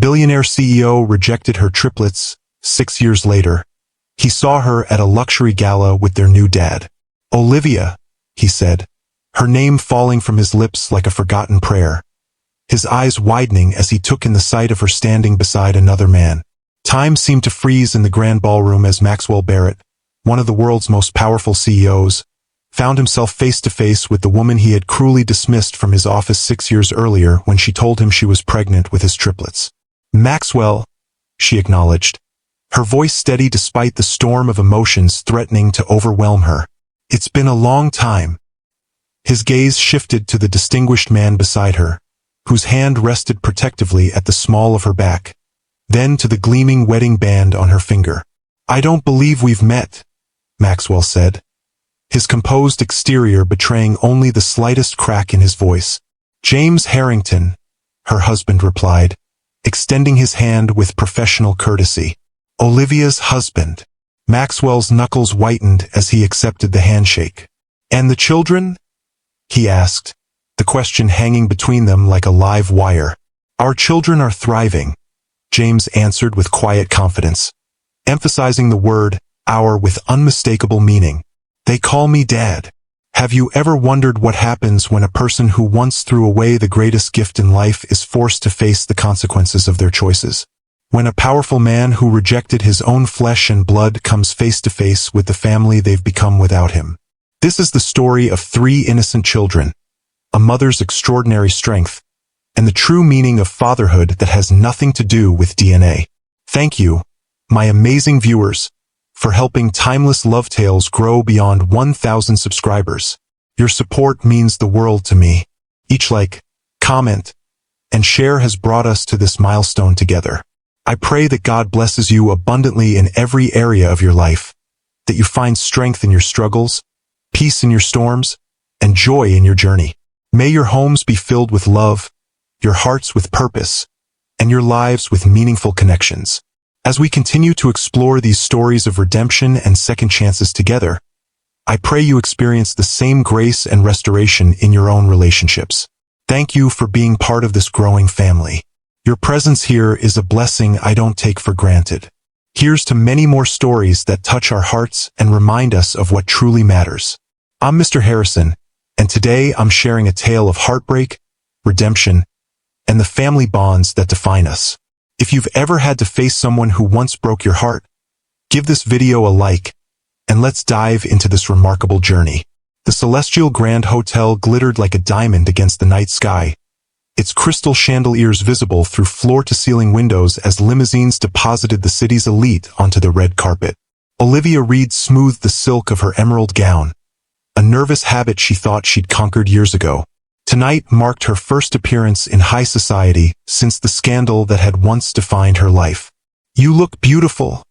Billionaire CEO rejected her triplets 6 years later. He saw her at a luxury gala with their new dad. Olivia, he said, her name falling from his lips like a forgotten prayer. His eyes widening as he took in the sight of her standing beside another man. Time seemed to freeze in the grand ballroom as Maxwell Barrett, one of the world's most powerful CEOs, found himself face to face with the woman he had cruelly dismissed from his office 6 years earlier when she told him she was pregnant with his triplets. "Maxwell," she acknowledged, her voice steady despite the storm of emotions threatening to overwhelm her. "It's been a long time." His gaze shifted to the distinguished man beside her, whose hand rested protectively at the small of her back, then to the gleaming wedding band on her finger. "I don't believe we've met," Maxwell said, his composed exterior betraying only the slightest crack in his voice. "James Harrington," her husband replied, extending his hand with professional courtesy. "Olivia's husband." Maxwell's knuckles whitened as he accepted the handshake. "And the children?" he asked, the question hanging between them like a live wire. "Our children are thriving," James answered with quiet confidence, emphasizing the word "our" with unmistakable meaning. "They call me Dad." Have you ever wondered what happens when a person who once threw away the greatest gift in life is forced to face the consequences of their choices? When a powerful man who rejected his own flesh and blood comes face to face with the family they've become without him. This is the story of 3 innocent children, a mother's extraordinary strength, and the true meaning of fatherhood that has nothing to do with DNA. Thank you, my amazing viewers, for helping timeless love tales grow beyond 1,000 subscribers. Your support means the world to me. Each like, comment, and share has brought us to this milestone together. I pray that God blesses you abundantly in every area of your life, that you find strength in your struggles, peace in your storms, and joy in your journey. May your homes be filled with love, your hearts with purpose, and your lives with meaningful connections. As we continue to explore these stories of redemption and second chances together, I pray you experience the same grace and restoration in your own relationships. Thank you for being part of this growing family. Your presence here is a blessing I don't take for granted. Here's to many more stories that touch our hearts and remind us of what truly matters. I'm Mr. Harrison, and today I'm sharing a tale of heartbreak, redemption, and the family bonds that define us. If you've ever had to face someone who once broke your heart, give this video a like, and let's dive into this remarkable journey. The celestial Grand Hotel glittered like a diamond against the night sky, its crystal chandeliers visible through floor-to-ceiling windows as limousines deposited the city's elite onto the red carpet. Olivia Reed smoothed the silk of her emerald gown, a nervous habit she thought she'd conquered years ago. Tonight marked her first appearance in high society since the scandal that had once defined her life. "You look beautiful,"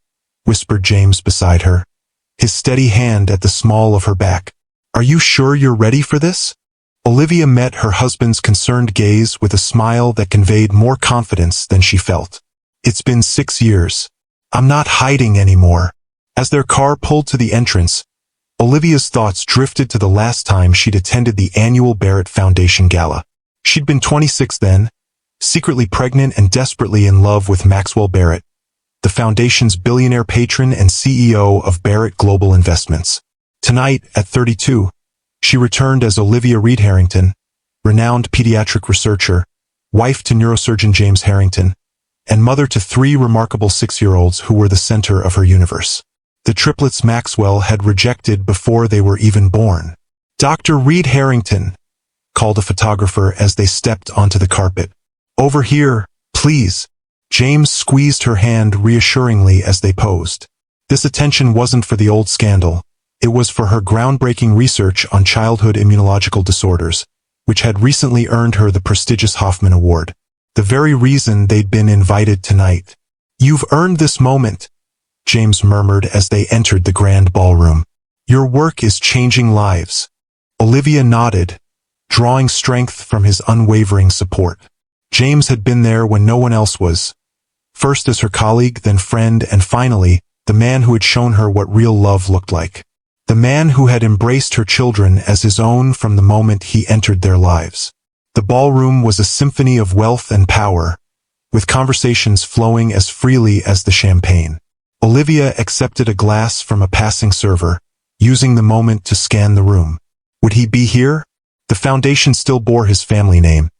whispered James beside her, his steady hand at the small of her back. "Are you sure you're ready for this?" Olivia met her husband's concerned gaze with a smile that conveyed more confidence than she felt. "It's been 6 years. I'm not hiding anymore." As their car pulled to the entrance, Olivia's thoughts drifted to the last time she'd attended the annual Barrett Foundation Gala. She'd been 26 then, secretly pregnant and desperately in love with Maxwell Barrett, the foundation's billionaire patron and CEO of Barrett Global Investments. Tonight, at 32, she returned as Olivia Reed-Harrington, renowned pediatric researcher, wife to neurosurgeon James Harrington, and mother to 3 remarkable 6-year-olds who were the center of her universe. The triplets Maxwell had rejected before they were even born. "Dr. Reed-Harrington," called a photographer as they stepped onto the carpet. "Over here, please." James squeezed her hand reassuringly as they posed. This attention wasn't for the old scandal. It was for her groundbreaking research on childhood immunological disorders, which had recently earned her the prestigious Hoffman Award. The very reason they'd been invited tonight. "You've earned this moment," James murmured as they entered the grand ballroom. "Your work is changing lives." Olivia nodded, drawing strength from his unwavering support. James had been there when no one else was, first as her colleague, then friend, and finally, the man who had shown her what real love looked like. The man who had embraced her children as his own from the moment he entered their lives. The ballroom was a symphony of wealth and power, with conversations flowing as freely as the champagne. Olivia accepted a glass from a passing server, using the moment to scan the room. Would he be here? The foundation still bore his family name,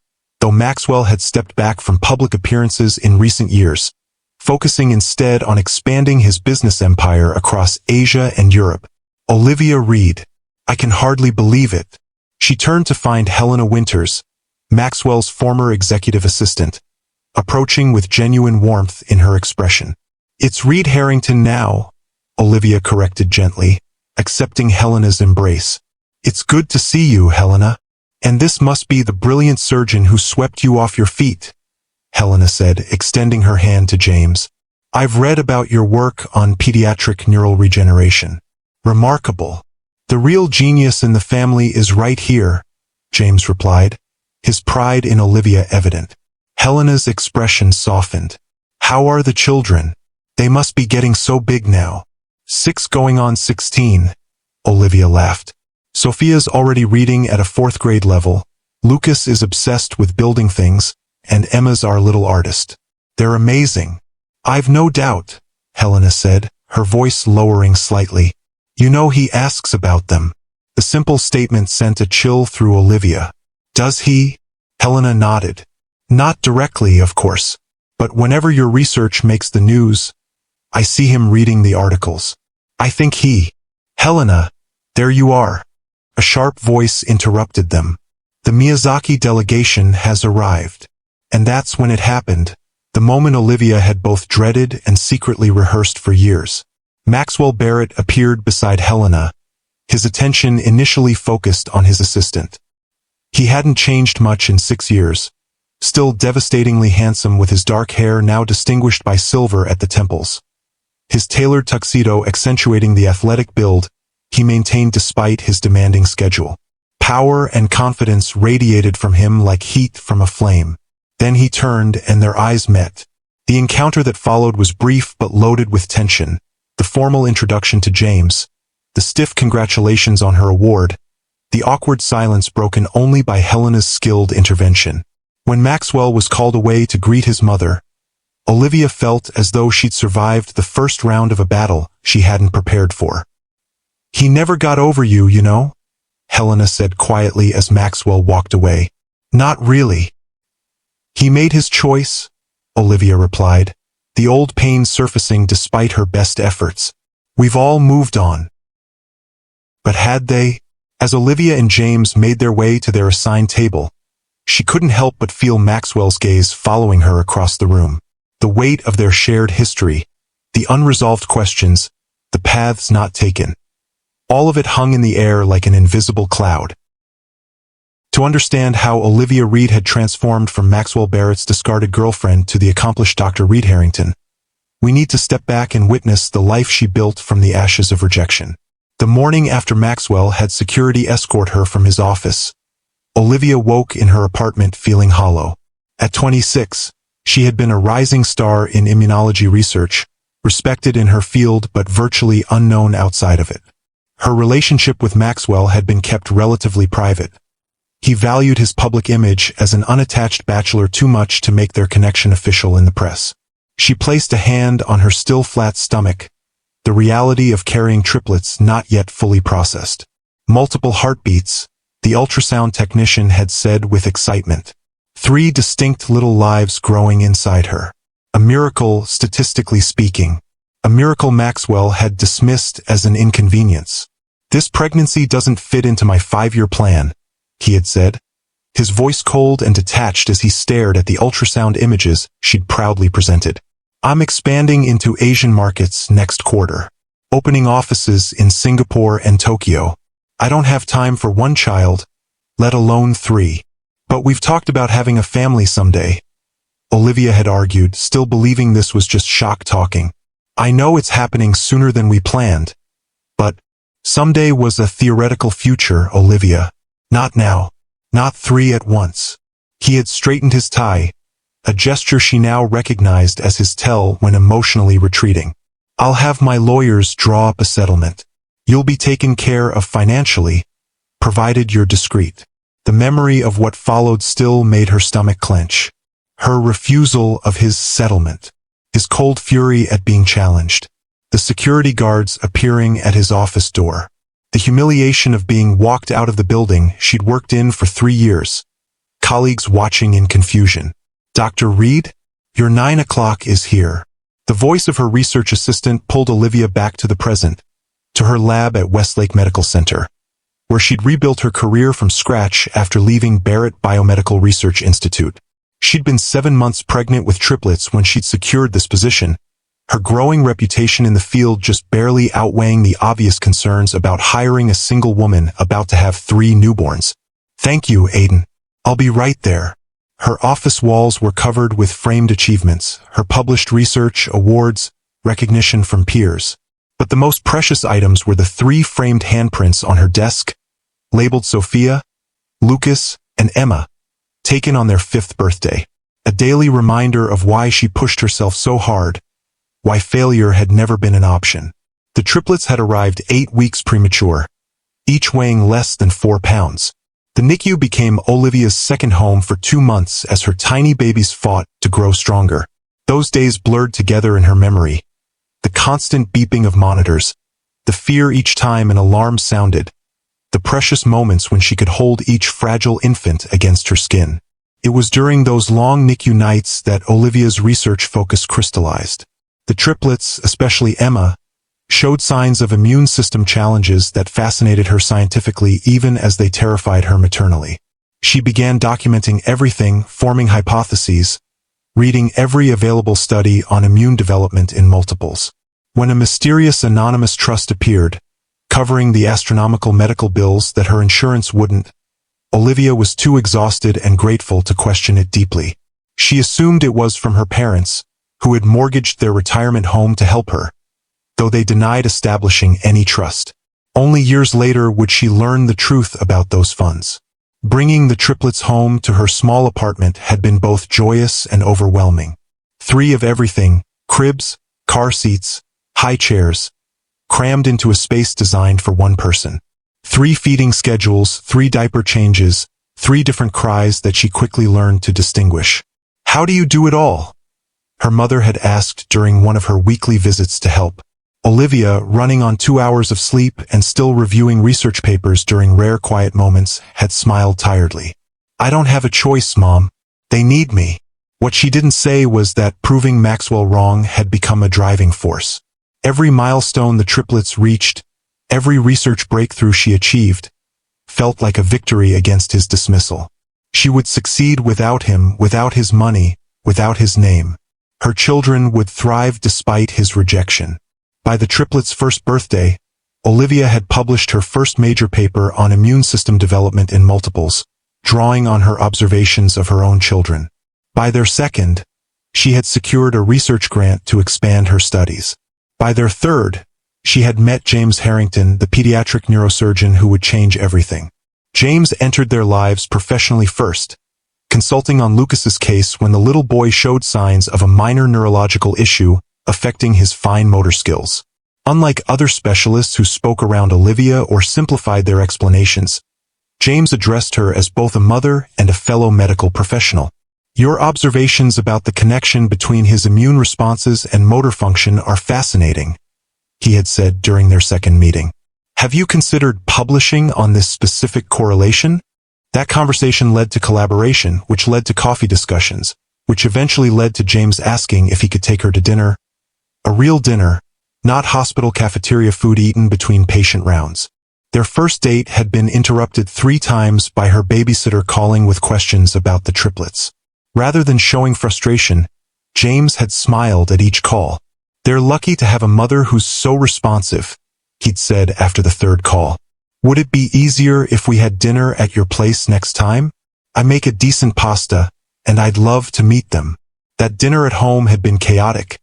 though Maxwell had stepped back from public appearances in recent years, focusing instead on expanding his business empire across Asia and Europe. Olivia Reed. I can hardly believe it. She turned to find Helena Winters, Maxwell's former executive assistant, approaching with genuine warmth in her expression. It's Reed-Harrington now, Olivia corrected gently, accepting Helena's embrace. It's good to see you, Helena. And this must be the brilliant surgeon who swept you off your feet, Helena said, extending her hand to James. I've read about your work on pediatric neural regeneration. Remarkable. The real genius in the family is right here, James replied, his pride in Olivia evident. Helena's expression softened. How are the children? They must be getting so big now. 6 going on 16, Olivia laughed. Sophia's already reading at a 4th grade level, Lucas is obsessed with building things, and Emma's our little artist. They're amazing. I've no doubt, Helena said, her voice lowering slightly. You know he asks about them. The simple statement sent a chill through Olivia. Does he? Helena nodded. Not directly, of course, but whenever your research makes the news, I see him reading the articles. I think he... Helena, there you are. A sharp voice interrupted them. The Miyazaki delegation has arrived. And that's when it happened, the moment Olivia had both dreaded and secretly rehearsed for years. Maxwell Barrett appeared beside Helena, his attention initially focused on his assistant. He hadn't changed much in 6 years, still devastatingly handsome with his dark hair now distinguished by silver at the temples. His tailored tuxedo accentuating the athletic build he maintained despite his demanding schedule. Power and confidence radiated from him like heat from a flame. Then he turned and their eyes met. The encounter that followed was brief but loaded with tension. The formal introduction to James, the stiff congratulations on her award, the awkward silence broken only by Helena's skilled intervention. When Maxwell was called away to greet his mother, Olivia felt as though she'd survived the first round of a battle she hadn't prepared for. He never got over you, you know, Helena said quietly as Maxwell walked away. Not really. He made his choice, Olivia replied, the old pain surfacing despite her best efforts. We've all moved on. But had they? As Olivia and James made their way to their assigned table, she couldn't help but feel Maxwell's gaze following her across the room. The weight of their shared history, the unresolved questions, the paths not taken. All of it hung in the air like an invisible cloud. To understand how Olivia Reed had transformed from Maxwell Barrett's discarded girlfriend to the accomplished Dr. Reed-Harrington, we need to step back and witness the life she built from the ashes of rejection. The morning after Maxwell had security escort her from his office, Olivia woke in her apartment feeling hollow. At 26, she had been a rising star in immunology research, respected in her field but virtually unknown outside of it. Her relationship with Maxwell had been kept relatively private. He valued his public image as an unattached bachelor too much to make their connection official in the press. She placed a hand on her still flat stomach, the reality of carrying triplets not yet fully processed. Multiple heartbeats, the ultrasound technician had said with excitement. 3 distinct little lives growing inside her. A miracle, statistically speaking. A miracle Maxwell had dismissed as an inconvenience. This pregnancy doesn't fit into my 5-year plan, he had said, his voice cold and detached as he stared at the ultrasound images she'd proudly presented. I'm expanding into Asian markets next quarter, opening offices in Singapore and Tokyo. I don't have time for 1 child, let alone 3. But we've talked about having a family someday, Olivia had argued, still believing this was just shock talking. I know it's happening sooner than we planned, but someday was a theoretical future, Olivia. Not now. Not 3 at once. He had straightened his tie, a gesture she now recognized as his tell when emotionally retreating. I'll have my lawyers draw up a settlement. You'll be taken care of financially, provided you're discreet. The memory of what followed still made her stomach clench. Her refusal of his settlement. His cold fury at being challenged. The security guards appearing at his office door. The humiliation of being walked out of the building she'd worked in for 3 years. Colleagues watching in confusion. "Dr. Reed? Your 9 o'clock is here." The voice of her research assistant pulled Olivia back to the present, to her lab at Westlake Medical Center, where she'd rebuilt her career from scratch after leaving Barrett Biomedical Research Institute. She'd been 7 months pregnant with triplets when she'd secured this position, her growing reputation in the field just barely outweighing the obvious concerns about hiring a single woman about to have 3 newborns. "Thank you, Aiden. I'll be right there." Her office walls were covered with framed achievements, her published research, awards, recognition from peers. But the most precious items were the 3 framed handprints on her desk, labeled Sophia, Lucas, and Emma, taken on their 5th birthday. A daily reminder of why she pushed herself so hard, why failure had never been an option. The triplets had arrived 8 weeks premature, each weighing less than 4 pounds. The NICU became Olivia's second home for 2 months as her tiny babies fought to grow stronger. Those days blurred together in her memory. The constant beeping of monitors, the fear each time an alarm sounded, the precious moments when she could hold each fragile infant against her skin. It was during those long NICU nights that Olivia's research focus crystallized. The triplets, especially Emma, showed signs of immune system challenges that fascinated her scientifically even as they terrified her maternally. She began documenting everything, forming hypotheses, reading every available study on immune development in multiples. When a mysterious anonymous trust appeared, covering the astronomical medical bills that her insurance wouldn't, Olivia was too exhausted and grateful to question it deeply. She assumed it was from her parents, who had mortgaged their retirement home to help her, though they denied establishing any trust. Only years later would she learn the truth about those funds. Bringing the triplets home to her small apartment had been both joyous and overwhelming. 3 of everything, cribs, car seats, high chairs, crammed into a space designed for 1 person. 3 feeding schedules, 3 diaper changes, 3 different cries that she quickly learned to distinguish. "How do you do it all?" her mother had asked during one of her weekly visits to help. Olivia, running on 2 hours of sleep and still reviewing research papers during rare quiet moments, had smiled tiredly. "I don't have a choice, Mom. They need me." What she didn't say was that proving Maxwell wrong had become a driving force. Every milestone the triplets reached, every research breakthrough she achieved, felt like a victory against his dismissal. She would succeed without him, without his money, without his name. Her children would thrive despite his rejection. By the triplets' first birthday, Olivia had published her first major paper on immune system development in multiples, drawing on her observations of her own children. By their second, she had secured a research grant to expand her studies. By their third, she had met James Harrington, the pediatric neurosurgeon who would change everything. James entered their lives professionally first, consulting on Lucas's case when the little boy showed signs of a minor neurological issue affecting his fine motor skills. Unlike other specialists who spoke around Olivia or simplified their explanations, James addressed her as both a mother and a fellow medical professional. "Your observations about the connection between his immune responses and motor function are fascinating," he had said during their second meeting. "Have you considered publishing on this specific correlation?" That conversation led to collaboration, which led to coffee discussions, which eventually led to James asking if he could take her to dinner. A real dinner, not hospital cafeteria food eaten between patient rounds. Their first date had been interrupted 3 times by her babysitter calling with questions about the triplets. Rather than showing frustration, James had smiled at each call. "They're lucky to have a mother who's so responsive," he'd said after the 3rd call. "Would it be easier if we had dinner at your place next time? I make a decent pasta, and I'd love to meet them." That dinner at home had been chaotic.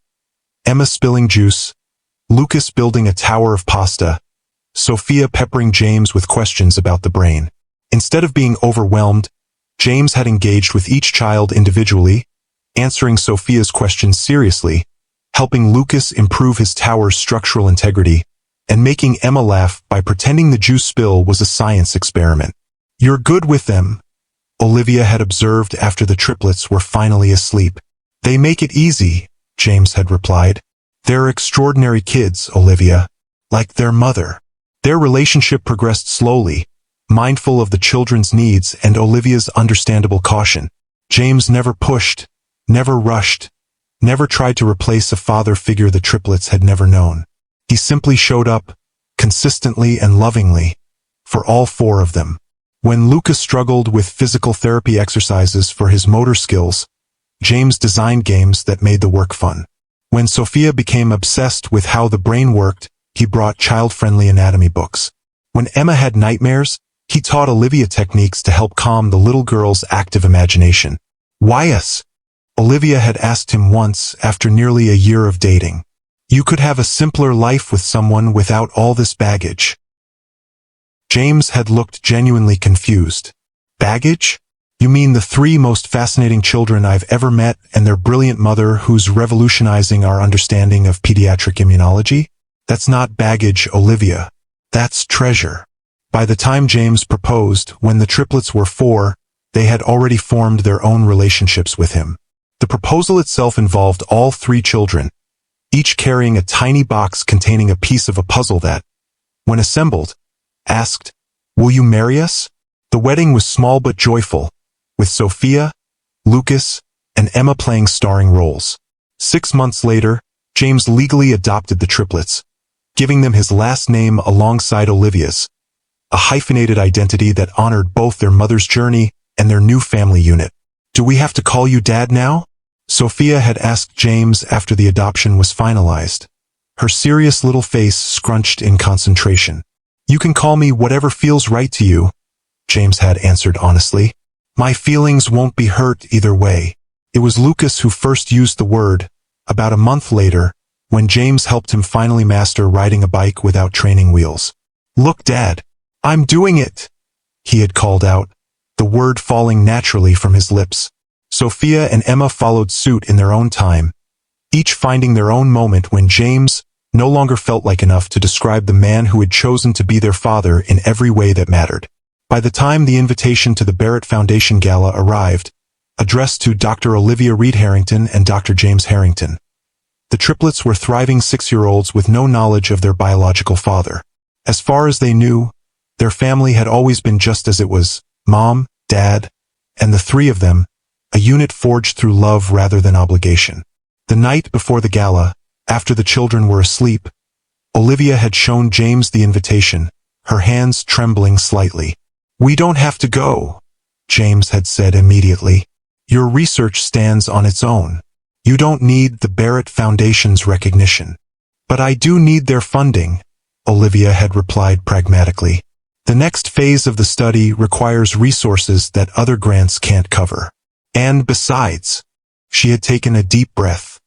Emma spilling juice, Lucas building a tower of pasta, Sophia peppering James with questions about the brain. Instead of being overwhelmed, James had engaged with each child individually, answering Sophia's questions seriously, helping Lucas improve his tower's structural integrity, and making Emma laugh by pretending the juice spill was a science experiment. "You're good with them," Olivia had observed after the triplets were finally asleep. "They make it easy," James had replied. "They're extraordinary kids, Olivia. Like their mother." Their relationship progressed slowly, mindful of the children's needs and Olivia's understandable caution. James never pushed, never rushed, never tried to replace a father figure the triplets had never known. He simply showed up, consistently and lovingly, for all four of them. When Lucas struggled with physical therapy exercises for his motor skills, James designed games that made the work fun. When Sophia became obsessed with how the brain worked, he brought child-friendly anatomy books. When Emma had nightmares, he taught Olivia techniques to help calm the little girl's active imagination. "Why us?" Olivia had asked him once after nearly a year of dating. "You could have a simpler life with someone without all this baggage." James had looked genuinely confused. "Baggage? You mean the three most fascinating children I've ever met and their brilliant mother who's revolutionizing our understanding of pediatric immunology? That's not baggage, Olivia. That's treasure." By the time James proposed, when the triplets were 4, they had already formed their own relationships with him. The proposal itself involved all 3 children, each carrying a tiny box containing a piece of a puzzle that, when assembled, asked, "Will you marry us?" The wedding was small but joyful, with Sophia, Lucas, and Emma playing starring roles. 6 months later, James legally adopted the triplets, giving them his last name alongside Olivia's, a hyphenated identity that honored both their mother's journey and their new family unit. "Do we have to call you Dad now?" Sophia had asked James after the adoption was finalized, her serious little face scrunched in concentration. "You can call me whatever feels right to you," James had answered honestly. "My feelings won't be hurt either way." It was Lucas who first used the word, about a month later, when James helped him finally master riding a bike without training wheels. "Look, Dad, I'm doing it," he had called out, the word falling naturally from his lips. Sophia and Emma followed suit in their own time, each finding their own moment when James no longer felt like enough to describe the man who had chosen to be their father in every way that mattered. By the time the invitation to the Barrett Foundation Gala arrived, addressed to Dr. Olivia Reed-Harrington and Dr. James Harrington, the triplets were thriving 6-year-olds with no knowledge of their biological father. As far as they knew, their family had always been just as it was, Mom, Dad, and the 3 of them, a unit forged through love rather than obligation. The night before the gala, after the children were asleep, Olivia had shown James the invitation, her hands trembling slightly. "We don't have to go," James had said immediately. "Your research stands on its own. You don't need the Barrett Foundation's recognition." "But I do need their funding," Olivia had replied pragmatically. "The next phase of the study requires resources that other grants can't cover. And besides," she had taken a deep breath,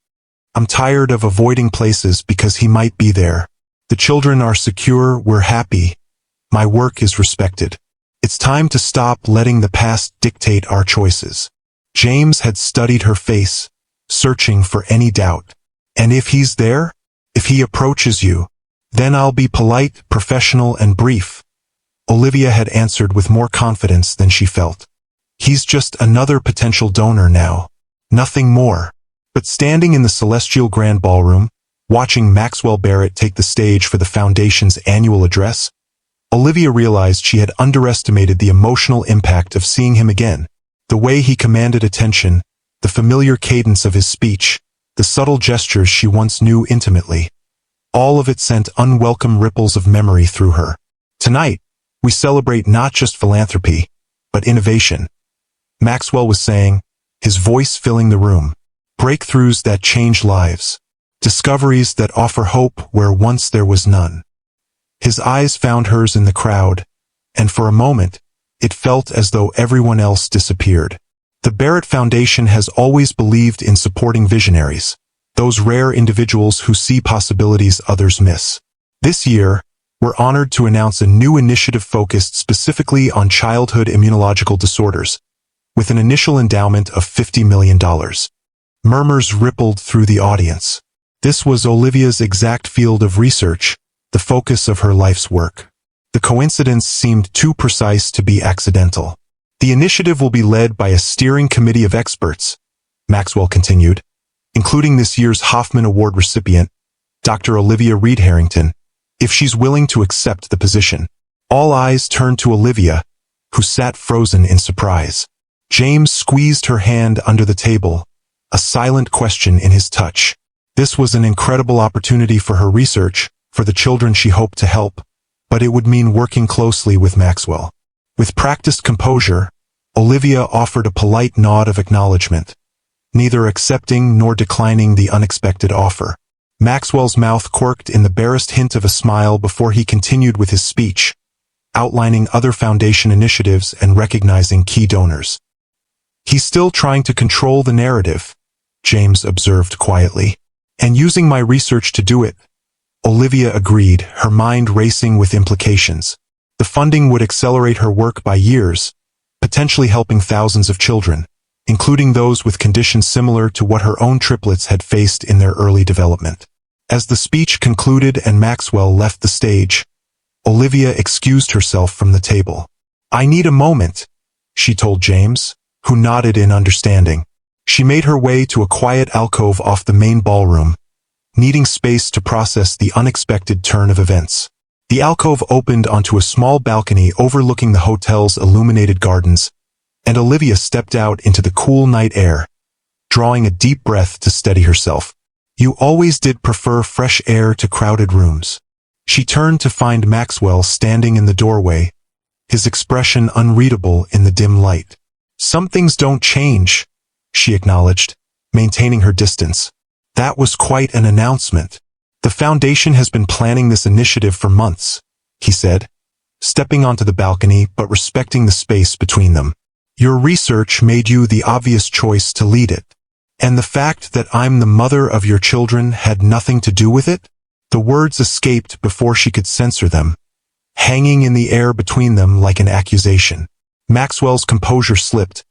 "I'm tired of avoiding places because he might be there. The children are secure, we're happy. My work is respected. It's time to stop letting the past dictate our choices." James had studied her face, searching for any doubt. "And if he's there? If he approaches you? Then I'll be polite, professional, and brief," Olivia had answered with more confidence than she felt. "He's just another potential donor now. Nothing more." But standing in the celestial grand ballroom, watching Maxwell Barrett take the stage for the Foundation's annual address, Olivia realized she had underestimated the emotional impact of seeing him again. The way he commanded attention, the familiar cadence of his speech, the subtle gestures she once knew intimately. All of it sent unwelcome ripples of memory through her. "Tonight, we celebrate not just philanthropy, but innovation," Maxwell was saying, his voice filling the room. "Breakthroughs that change lives. Discoveries that offer hope where once there was none." His eyes found hers in the crowd, and for a moment, it felt as though everyone else disappeared. The Barrett Foundation has always believed in supporting visionaries, those rare individuals who see possibilities others miss. This year, we're honored to announce a new initiative focused specifically on childhood immunological disorders, with an initial endowment of $50 million. Murmurs rippled through the audience. This was Olivia's exact field of research, the focus of her life's work. The coincidence seemed too precise to be accidental. The initiative will be led by a steering committee of experts, Maxwell continued, including this year's Hoffman Award recipient, Dr. Olivia Reed-Harrington, if she's willing to accept the position. All eyes turned to Olivia, who sat frozen in surprise. James squeezed her hand under the table, a silent question in his touch. This was an incredible opportunity for her research, for the children she hoped to help, but it would mean working closely with Maxwell. With practiced composure, Olivia offered a polite nod of acknowledgement, neither accepting nor declining the unexpected offer. Maxwell's mouth quirked in the barest hint of a smile before he continued with his speech, outlining other foundation initiatives and recognizing key donors. He's still trying to control the narrative, James observed quietly. And using my research to do it, Olivia agreed, her mind racing with implications. The funding would accelerate her work by years, potentially helping thousands of children, including those with conditions similar to what her own triplets had faced in their early development. As the speech concluded and Maxwell left the stage, Olivia excused herself from the table. "I need a moment," she told James, who nodded in understanding. She made her way to a quiet alcove off the main ballroom, needing space to process the unexpected turn of events. The alcove opened onto a small balcony overlooking the hotel's illuminated gardens, and Olivia stepped out into the cool night air, drawing a deep breath to steady herself. "You always did prefer fresh air to crowded rooms." She turned to find Maxwell standing in the doorway, his expression unreadable in the dim light. "Some things don't change," she acknowledged, maintaining her distance. "That was quite an announcement." "The foundation has been planning this initiative for months," he said, stepping onto the balcony but respecting the space between them. "Your research made you the obvious choice to lead it. And the fact that I'm the mother of your children had nothing to do with it?" The words escaped before she could censor them, hanging in the air between them like an accusation. Maxwell's composure slipped,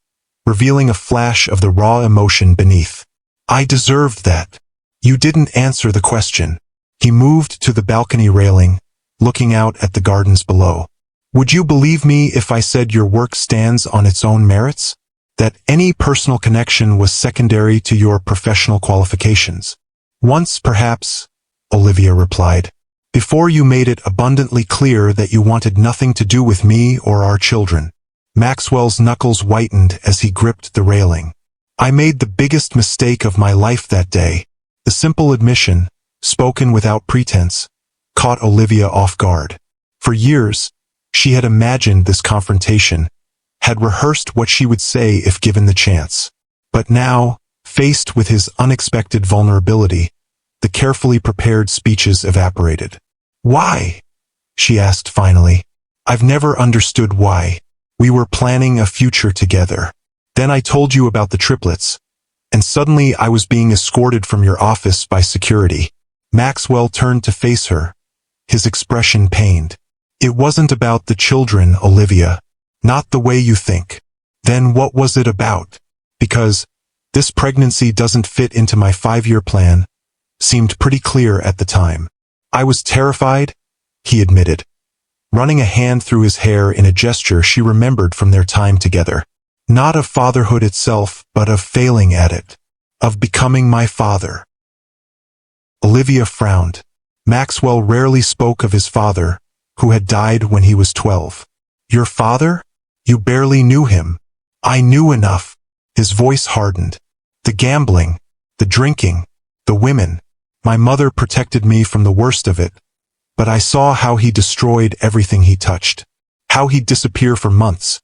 revealing a flash of the raw emotion beneath. "I deserved that." "You didn't answer the question." He moved to the balcony railing, looking out at the gardens below. "Would you believe me if I said your work stands on its own merits? That any personal connection was secondary to your professional qualifications?" "Once, perhaps," Olivia replied, "before you made it abundantly clear that you wanted nothing to do with me or our children." Maxwell's knuckles whitened as he gripped the railing. "I made the biggest mistake of my life that day." The simple admission, spoken without pretense, caught Olivia off guard. For years, she had imagined this confrontation, had rehearsed what she would say if given the chance. But now, faced with his unexpected vulnerability, the carefully prepared speeches evaporated. "Why?" she asked finally. "I've never understood why. We were planning a future together. Then I told you about the triplets, and suddenly I was being escorted from your office by security." Maxwell turned to face her, his expression pained. "It wasn't about the children, Olivia. Not the way you think." "Then what was it about?" "Because this pregnancy doesn't fit into my 5-year plan," seemed pretty clear at the time. "I was terrified," he admitted, running a hand through his hair in a gesture she remembered from their time together. "Not of fatherhood itself, but of failing at it. Of becoming my father." Olivia frowned. Maxwell rarely spoke of his father, who had died when he was 12. "Your father? You barely knew him." "I knew enough." His voice hardened. "The gambling, the drinking, the women. My mother protected me from the worst of it, but I saw how he destroyed everything he touched. How he'd disappear for months,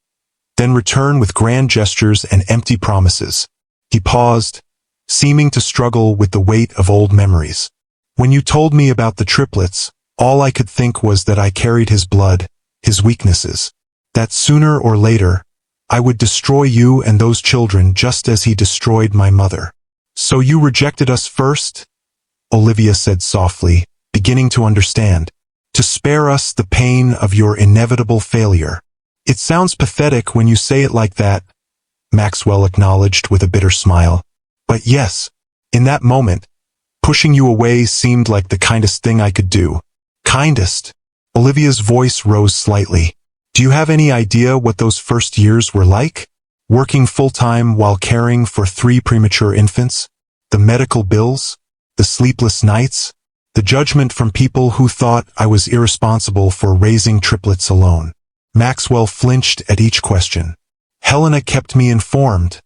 then return with grand gestures and empty promises." He paused, seeming to struggle with the weight of old memories. "When you told me about the triplets, all I could think was that I carried his blood, his weaknesses. That sooner or later, I would destroy you and those children just as he destroyed my mother." "So you rejected us first?" Olivia said softly, beginning to understand. "To spare us the pain of your inevitable failure." "It sounds pathetic when you say it like that," Maxwell acknowledged with a bitter smile. "But yes, in that moment, pushing you away seemed like the kindest thing I could do." "Kindest?" Olivia's voice rose slightly. "Do Do you have any idea what those first years were like? Working full-time while caring for 3 premature infants? The medical bills? The sleepless nights? The judgment from people who thought I was irresponsible for raising triplets alone. Maxwell flinched at each question. Helena kept me informed,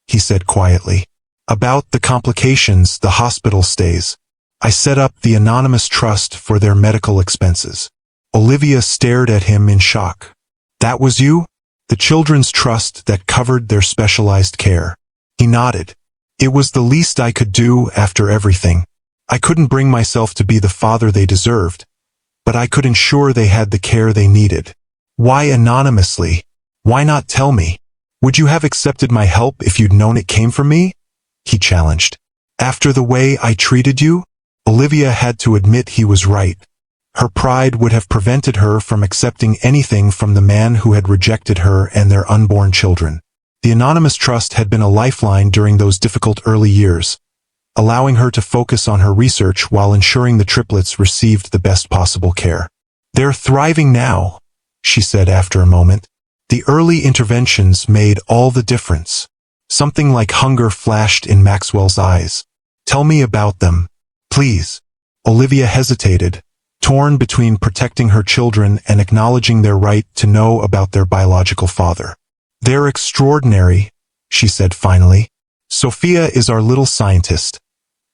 he said quietly, about the complications, the hospital stays. I set up the anonymous trust for their medical expenses. Olivia stared at him in shock. That was you? The children's trust that covered their specialized care. He nodded. It was the least I could do after everything. I couldn't bring myself to be the father they deserved, but I could ensure they had the care they needed. Why anonymously? Why not tell me? Would you have accepted my help if you'd known it came from me? He challenged. After the way I treated you? Olivia had to admit he was right. Her pride would have prevented her from accepting anything from the man who had rejected her and their unborn children. The anonymous trust had been a lifeline during those difficult early years, allowing her to focus on her research while ensuring the triplets received the best possible care. They're thriving now, she said after a moment. The early interventions made all the difference. Something like hunger flashed in Maxwell's eyes. Tell me about them, please. Olivia hesitated, torn between protecting her children and acknowledging their right to know about their biological father. They're extraordinary, she said finally. Sophia is our little scientist,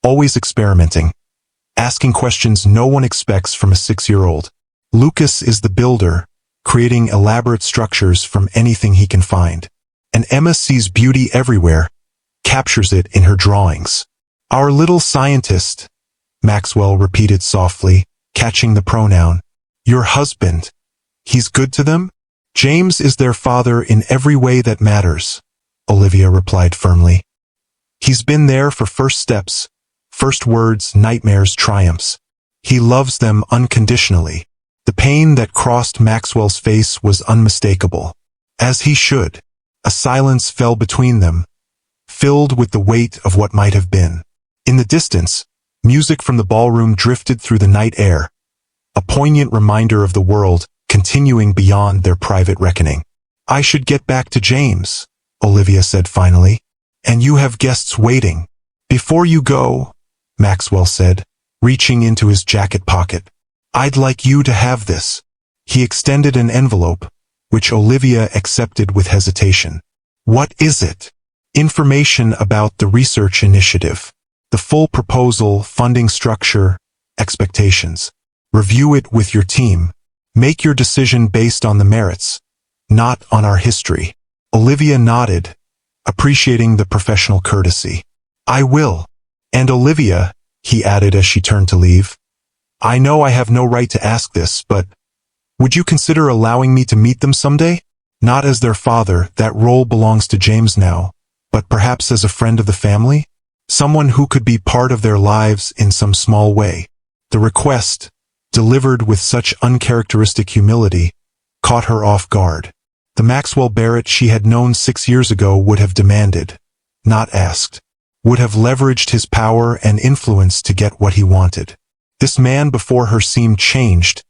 always experimenting, asking questions no one expects from a 6-year-old. Lucas is the builder, creating elaborate structures from anything he can find. And Emma sees beauty everywhere, captures it in her drawings. Our little scientist, Maxwell repeated softly, catching the pronoun. Your husband. He's good to them? James is their father in every way that matters, Olivia replied firmly. He's been there for first steps, first words, nightmares, triumphs. He loves them unconditionally. The pain that crossed Maxwell's face was unmistakable. As he should. A silence fell between them, filled with the weight of what might have been. In the distance, music from the ballroom drifted through the night air, a poignant reminder of the world continuing beyond their private reckoning. I should get back to James, Olivia said finally. And you have guests waiting. Before you go, Maxwell said, reaching into his jacket pocket. I'd like you to have this. He extended an envelope, which Olivia accepted with hesitation. What is it? Information about the research initiative. The full proposal, funding structure, expectations. Review it with your team. Make your decision based on the merits, not on our history. Olivia nodded, appreciating the professional courtesy. I will. And Olivia, he added as she turned to leave, I know I have no right to ask this, but would you consider allowing me to meet them someday? Not as their father, that role belongs to James now, but perhaps as a friend of the family? Someone who could be part of their lives in some small way. The request, delivered with such uncharacteristic humility, caught her off guard. The Maxwell Barrett she had known 6 years ago would have demanded, not asked, would have leveraged his power and influence to get what he wanted. This man before her seemed changed,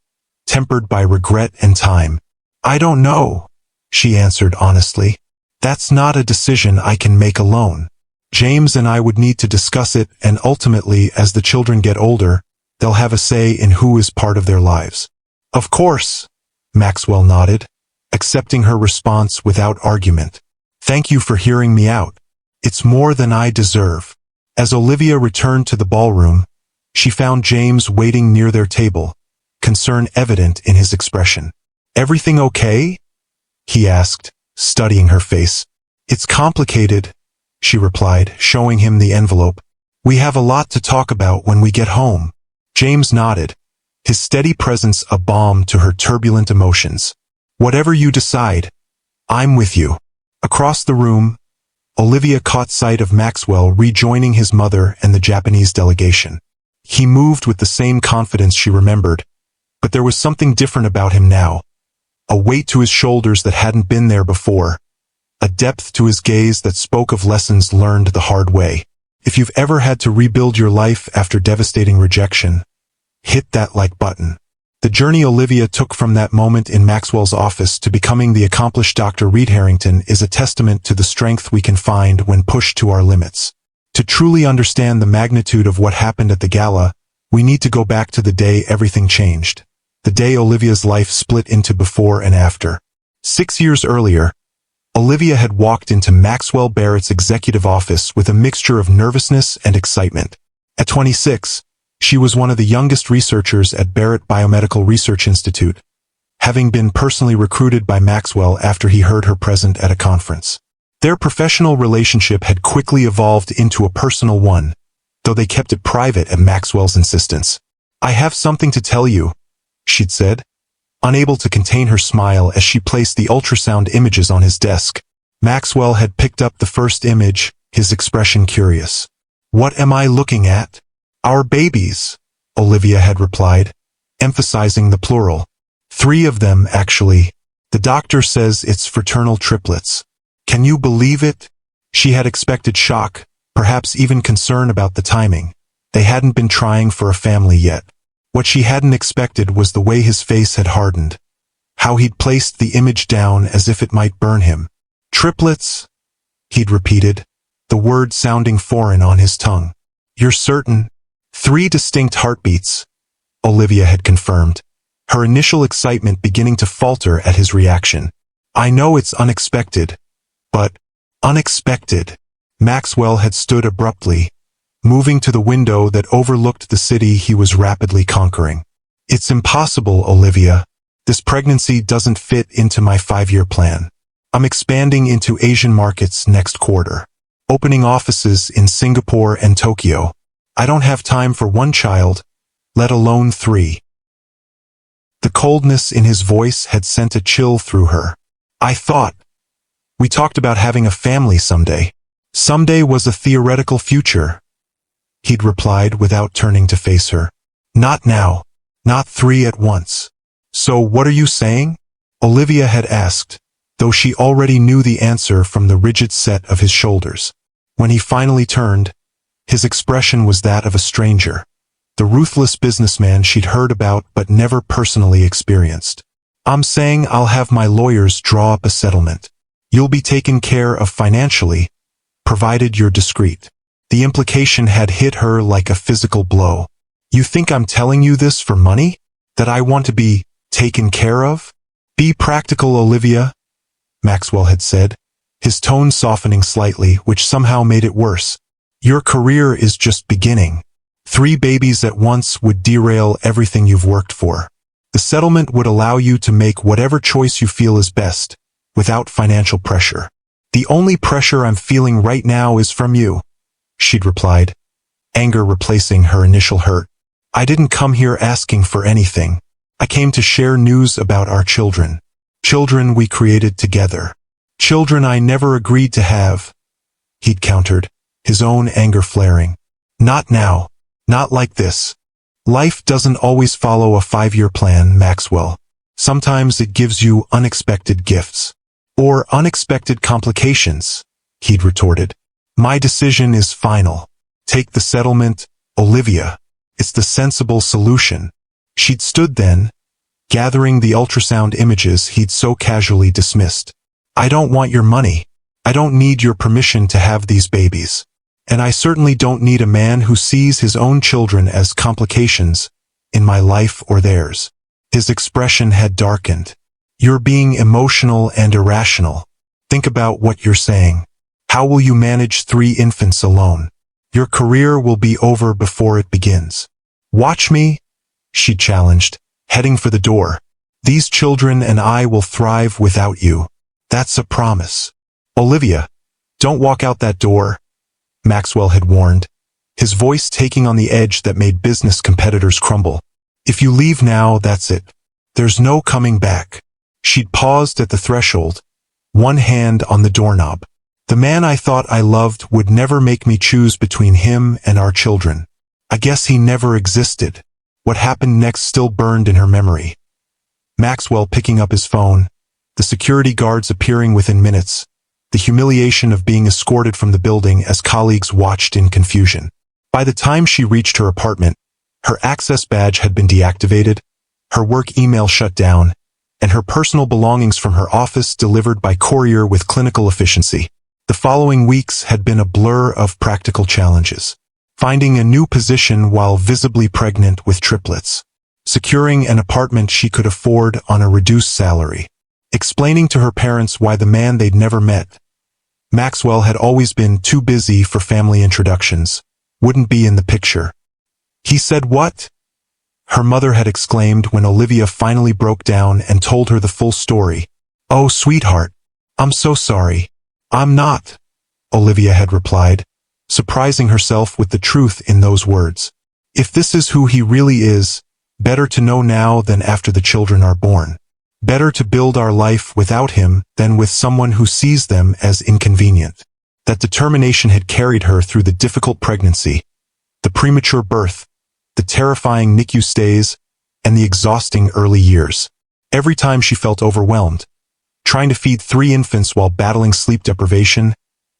tempered by regret and time. I don't know, she answered honestly. That's not a decision I can make alone. James and I would need to discuss it, and ultimately, as the children get older, they'll have a say in who is part of their lives. Of course, Maxwell nodded, accepting her response without argument. Thank you for hearing me out. It's more than I deserve. As Olivia returned to the ballroom, she found James waiting near their table, concern evident in his expression. Everything okay? He asked, studying her face. It's complicated, she replied, showing him the envelope. We have a lot to talk about when we get home. James nodded, his steady presence a balm to her turbulent emotions. Whatever you decide, I'm with you. Across the room, Olivia caught sight of Maxwell rejoining his mother and the Japanese delegation. He moved with the same confidence she remembered, but there was something different about him now. A weight to his shoulders that hadn't been there before. A depth to his gaze that spoke of lessons learned the hard way. If you've ever had to rebuild your life after devastating rejection, hit that like button. The journey Olivia took from that moment in Maxwell's office to becoming the accomplished Dr. Reed-Harrington is a testament to the strength we can find when pushed to our limits. To truly understand the magnitude of what happened at the gala, we need to go back to the day everything changed. The day Olivia's life split into before and after. 6 years earlier, Olivia had walked into Maxwell Barrett's executive office with a mixture of nervousness and excitement. At 26, she was one of the youngest researchers at Barrett Biomedical Research Institute, having been personally recruited by Maxwell after he heard her present at a conference. Their professional relationship had quickly evolved into a personal one, though they kept it private at Maxwell's insistence. "I have something to tell you," she'd said, unable to contain her smile as she placed the ultrasound images on his desk. Maxwell had picked up the first image, his expression curious. "What am I looking at?" "Our babies," Olivia had replied, emphasizing the plural. "3 of them, actually. The doctor says it's fraternal triplets. Can you believe it?" She had expected shock, perhaps even concern about the timing. They hadn't been trying for a family yet. What she hadn't expected was the way his face had hardened. How he'd placed the image down as if it might burn him. "Triplets?" he'd repeated, the word sounding foreign on his tongue. "You're certain?" 3 distinct heartbeats, Olivia had confirmed, her initial excitement beginning to falter at his reaction. "I know it's unexpected, but unexpected." Maxwell had stood abruptly, moving to the window that overlooked the city he was rapidly conquering. "It's impossible, Olivia. This pregnancy doesn't fit into my 5-year plan. I'm expanding into Asian markets next quarter, opening offices in Singapore and Tokyo. I don't have time for 1 child, let alone 3. The coldness in his voice had sent a chill through her. "I thought we talked about having a family someday." "Someday was a theoretical future," he'd replied without turning to face her. "Not now. Not 3 at once." "So what are you saying?" Olivia had asked, though she already knew the answer from the rigid set of his shoulders. When he finally turned, his expression was that of a stranger, the ruthless businessman she'd heard about but never personally experienced. "I'm saying I'll have my lawyers draw up a settlement. You'll be taken care of financially, provided you're discreet." The implication had hit her like a physical blow. "You think I'm telling you this for money? That I want to be taken care of?" "Be practical, Olivia," Maxwell had said, his tone softening slightly, which somehow made it worse. "Your career is just beginning. 3 babies at once would derail everything you've worked for. The settlement would allow you to make whatever choice you feel is best, without financial pressure." "The only pressure I'm feeling right now is from you," she'd replied, anger replacing her initial hurt. "I didn't come here asking for anything. I came to share news about our children. Children we created together. Children I never agreed to have," he'd countered, his own anger flaring. "Not now. Not like this. Life doesn't always follow a 5-year plan, Maxwell. Sometimes it gives you unexpected gifts. Or unexpected complications," he'd retorted. "My decision is final. Take the settlement, Olivia. It's the sensible solution." She'd stood then, gathering the ultrasound images he'd so casually dismissed. "I don't want your money. I don't need your permission to have these babies. And I certainly don't need a man who sees his own children as complications in my life or theirs." His expression had darkened. "You're being emotional and irrational. Think about what you're saying. How will you manage 3 infants alone? Your career will be over before it begins." "Watch me," she challenged, heading for the door. "These children and I will thrive without you. That's a promise." "Olivia, don't walk out that door," Maxwell had warned, his voice taking on the edge that made business competitors crumble. "If you leave now, that's it. There's no coming back." She'd paused at the threshold, one hand on the doorknob. "The man I thought I loved would never make me choose between him and our children. I guess he never existed." What happened next still burned in her memory. Maxwell picking up his phone, the security guards appearing within minutes, the humiliation of being escorted from the building as colleagues watched in confusion. By the time she reached her apartment, her access badge had been deactivated, her work email shut down, and her personal belongings from her office delivered by courier with clinical efficiency. The following weeks had been a blur of practical challenges. Finding a new position while visibly pregnant with triplets. Securing an apartment she could afford on a reduced salary. Explaining to her parents why the man they'd never met, Maxwell, had always been too busy for family introductions, wouldn't be in the picture. He said what? Her mother had exclaimed when Olivia finally broke down and told her the full story. Oh, sweetheart, I'm so sorry. I'm not, Olivia had replied, surprising herself with the truth in those words. If this is who he really is, better to know now than after the children are born. Better to build our life without him than with someone who sees them as inconvenient. That determination had carried her through the difficult pregnancy, the premature birth, the terrifying NICU stays, and the exhausting early years. Every time she felt overwhelmed, trying to feed 3 infants while battling sleep deprivation,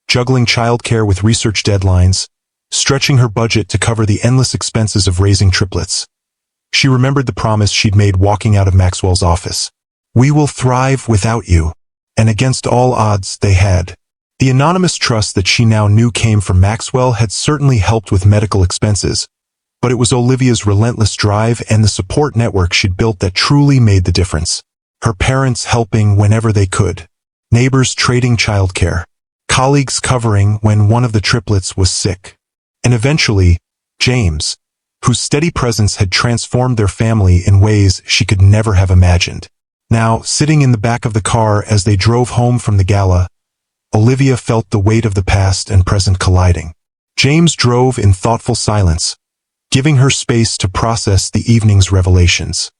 juggling childcare with research deadlines, stretching her budget to cover the endless expenses of raising triplets. She remembered the promise she'd made walking out of Maxwell's office. We will thrive without you. And against all odds, they had. The anonymous trust that she now knew came from Maxwell had certainly helped with medical expenses, but it was Olivia's relentless drive and the support network she'd built that truly made the difference. Her parents helping whenever they could. Neighbors trading childcare. Colleagues covering when one of the triplets was sick. And eventually, James, whose steady presence had transformed their family in ways she could never have imagined. Now, sitting in the back of the car as they drove home from the gala, Olivia felt the weight of the past and present colliding. James drove in thoughtful silence, giving her space to process the evening's revelations.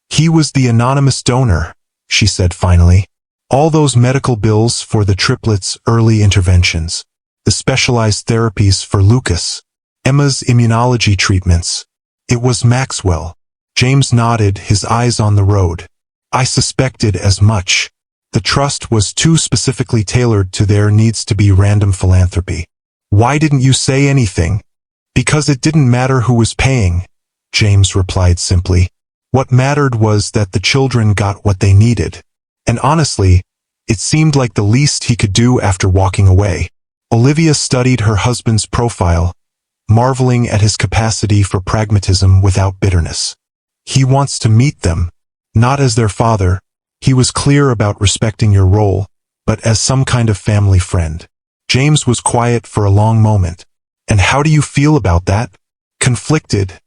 He was the anonymous donor, she said finally. All those medical bills for the triplets' early interventions, the specialized therapies for Lucas, Emma's immunology treatments. It was Maxwell. James nodded, his eyes on the road. I suspected as much. The trust was too specifically tailored to their needs to be random philanthropy. Why didn't you say anything? Because it didn't matter who was paying, James replied simply. What mattered was that the children got what they needed. And honestly, it seemed like the least he could do after walking away. Olivia studied her husband's profile, marveling at his capacity for pragmatism without bitterness. He wants to meet them, not as their father. He was clear about respecting your role, but as some kind of family friend. James was quiet for a long moment. And how do you feel about that? Conflicted,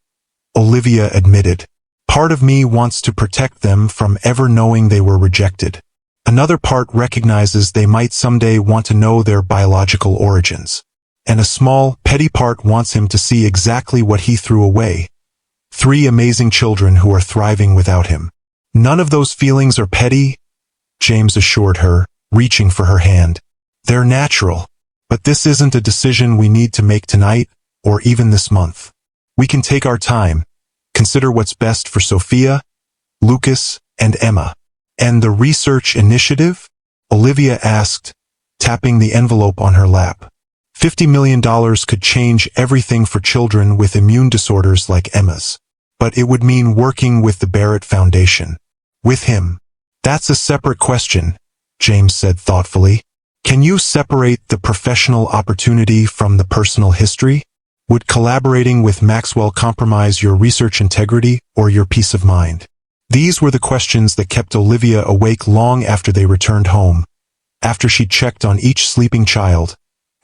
Olivia admitted. Part of me wants to protect them from ever knowing they were rejected. Another part recognizes they might someday want to know their biological origins. And a small, petty part wants him to see exactly what he threw away. 3 amazing children who are thriving without him. None of those feelings are petty, James assured her, reaching for her hand. They're natural. But this isn't a decision we need to make tonight, or even this month. We can take our time, consider what's best for Sophia, Lucas, and Emma. And the research initiative? Olivia asked, tapping the envelope on her lap. $50 million could change everything for children with immune disorders like Emma's. But it would mean working with the Barrett Foundation. With him. That's a separate question, James said thoughtfully. Can you separate the professional opportunity from the personal history? Would collaborating with Maxwell compromise your research integrity or your peace of mind? These were the questions that kept Olivia awake long after they returned home, after she checked on each sleeping child,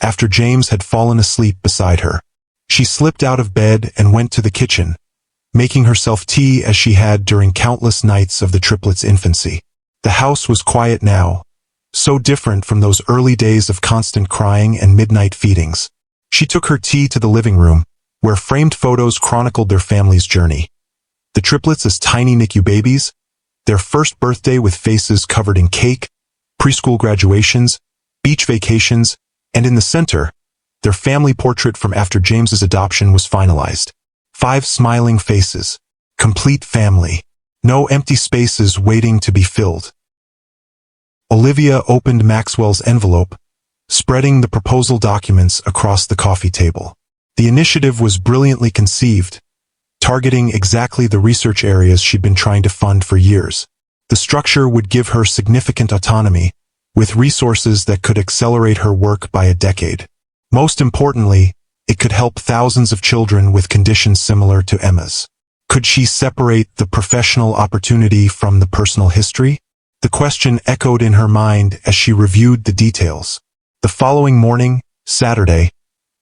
after James had fallen asleep beside her. She slipped out of bed and went to the kitchen, making herself tea as she had during countless nights of the triplets' infancy. The house was quiet now, so different from those early days of constant crying and midnight feedings. She took her tea to the living room, where framed photos chronicled their family's journey. The triplets as tiny NICU babies, their first birthday with faces covered in cake, preschool graduations, beach vacations, and in the center, their family portrait from after James's adoption was finalized. 5 smiling faces. Complete family. No empty spaces waiting to be filled. Olivia opened Maxwell's envelope, spreading the proposal documents across the coffee table. The initiative was brilliantly conceived, targeting exactly the research areas she'd been trying to fund for years. The structure would give her significant autonomy, with resources that could accelerate her work by a decade. Most importantly, it could help thousands of children with conditions similar to Emma's. Could she separate the professional opportunity from the personal history? The question echoed in her mind as she reviewed the details. The following morning, Saturday,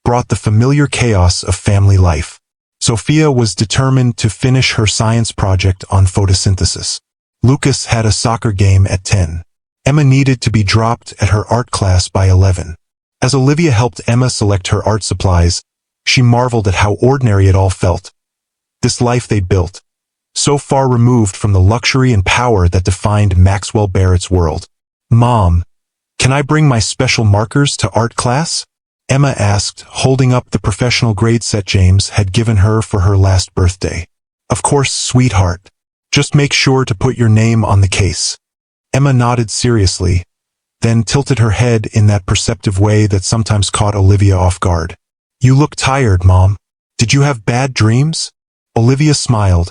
brought the familiar chaos of family life. Sophia was determined to finish her science project on photosynthesis. Lucas had a soccer game at 10. Emma needed to be dropped at her art class by 11. As Olivia helped Emma select her art supplies, she marveled at how ordinary it all felt. This life they'd built, so far removed from the luxury and power that defined Maxwell Barrett's world. "Mom, can I bring my special markers to art class?" Emma asked, holding up the professional grade set James had given her for her last birthday. "Of course, sweetheart. Just make sure to put your name on the case." Emma nodded seriously, then tilted her head in that perceptive way that sometimes caught Olivia off guard. "You look tired, Mom. Did you have bad dreams?" Olivia smiled,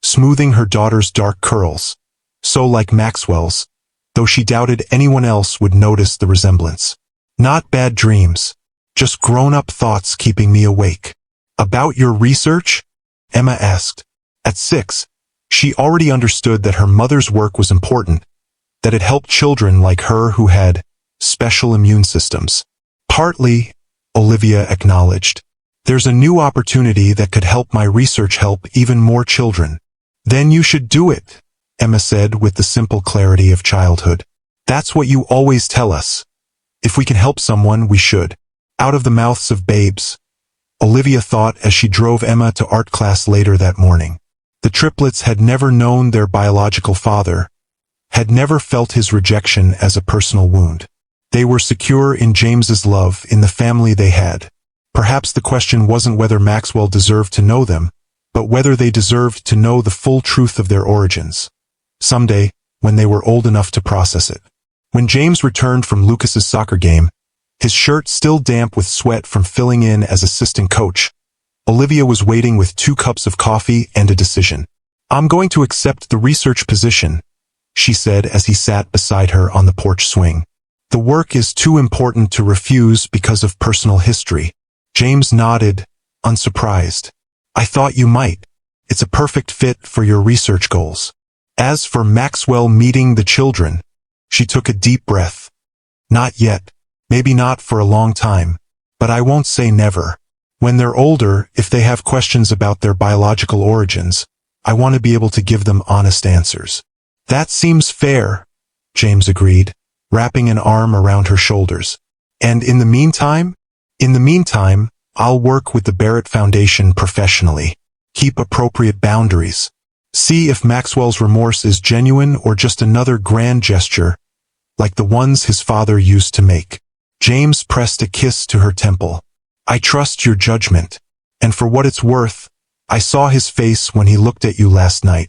smoothing her daughter's dark curls, so like Maxwell's, though she doubted anyone else would notice the resemblance. "Not bad dreams. Just grown-up thoughts keeping me awake." "About your research?" Emma asked. At 6, she already understood that her mother's work was important, that it helped children like her who had special immune systems. "Partly," Olivia acknowledged. "There's a new opportunity that could help my research help even more children." "Then you should do it," Emma said with the simple clarity of childhood. "That's what you always tell us. If we can help someone, we should." Out of the mouths of babes, Olivia thought as she drove Emma to art class later that morning. The triplets had never known their biological father, had never felt his rejection as a personal wound. They were secure in James's love, in the family they had. Perhaps the question wasn't whether Maxwell deserved to know them, but whether they deserved to know the full truth of their origins. Someday, when they were old enough to process it. When James returned from Lucas's soccer game, his shirt still damp with sweat from filling in as assistant coach, Olivia was waiting with 2 cups of coffee and a decision. "I'm going to accept the research position," she said as he sat beside her on the porch swing. "The work is too important to refuse because of personal history." James nodded, unsurprised. "I thought you might. It's a perfect fit for your research goals." As for Maxwell meeting the children, she took a deep breath. "Not yet. Maybe not for a long time. But I won't say never. When they're older, if they have questions about their biological origins, I want to be able to give them honest answers." "That seems fair," James agreed, wrapping an arm around her shoulders. "And in the meantime? In the meantime, I'll work with the Barrett Foundation professionally. Keep appropriate boundaries. See if Maxwell's remorse is genuine or just another grand gesture, like the ones his father used to make." James pressed a kiss to her temple. "I trust your judgment. And for what it's worth, I saw his face when he looked at you last night.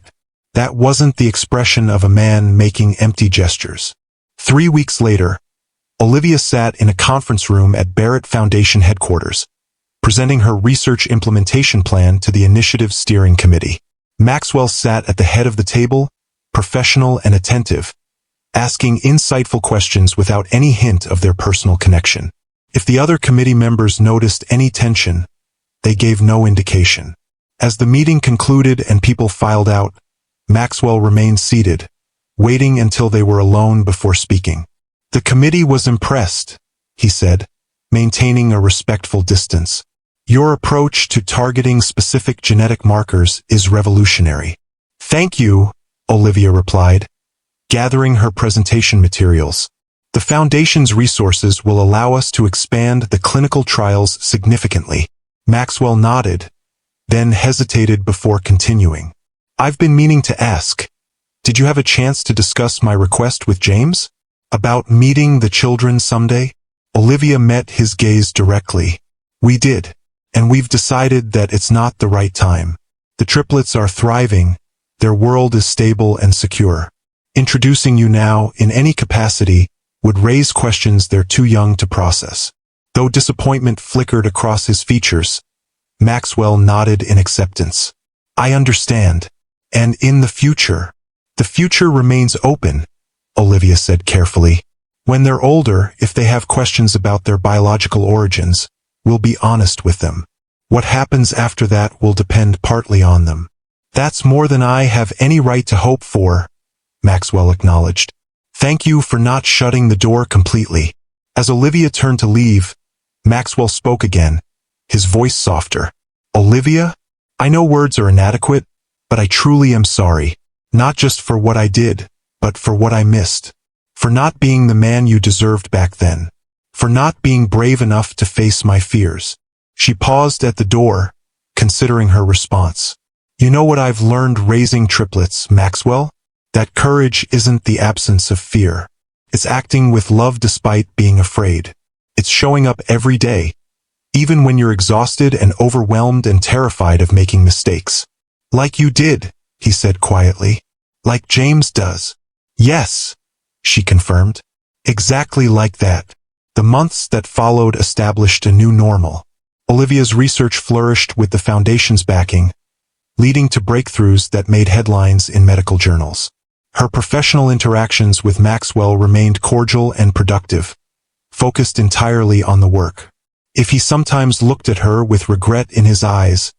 That wasn't the expression of a man making empty gestures." 3 weeks later, Olivia sat in a conference room at Barrett Foundation headquarters, presenting her research implementation plan to the initiative steering committee. Maxwell sat at the head of the table, professional and attentive, asking insightful questions without any hint of their personal connection. If the other committee members noticed any tension, they gave no indication. As the meeting concluded and people filed out, Maxwell remained seated, waiting until they were alone before speaking. "The committee was impressed," he said, maintaining a respectful distance. "Your approach to targeting specific genetic markers is revolutionary." "Thank you," Olivia replied, gathering her presentation materials. "The Foundation's resources will allow us to expand the clinical trials significantly." Maxwell nodded, then hesitated before continuing. "I've been meaning to ask, did you have a chance to discuss my request with James? About meeting the children someday?" Olivia met his gaze directly. "We did, and we've decided that it's not the right time. The triplets are thriving, their world is stable and secure. Introducing you now, in any capacity, would raise questions they're too young to process." Though disappointment flickered across his features, Maxwell nodded in acceptance. I understand. And in the future remains open, Olivia said carefully. When they're older, if they have questions about their biological origins, we'll be honest with them. What happens after that will depend partly on them. That's more than I have any right to hope for, Maxwell acknowledged. Thank you for not shutting the door completely. As Olivia turned to leave, Maxwell spoke again, his voice softer. Olivia, I know words are inadequate, but I truly am sorry. Not just for what I did, but for what I missed. For not being the man you deserved back then. For not being brave enough to face my fears. She paused at the door, considering her response. You know what I've learned raising triplets, Maxwell? That courage isn't the absence of fear. It's acting with love despite being afraid. It's showing up every day, even when you're exhausted and overwhelmed and terrified of making mistakes. Like you did, he said quietly. Like James does. Yes, she confirmed. Exactly like that. The months that followed established a new normal. Olivia's research flourished with the foundation's backing, leading to breakthroughs that made headlines in medical journals. Her professional interactions with Maxwell remained cordial and productive, focused entirely on the work. If he sometimes looked at her with regret in his eyes,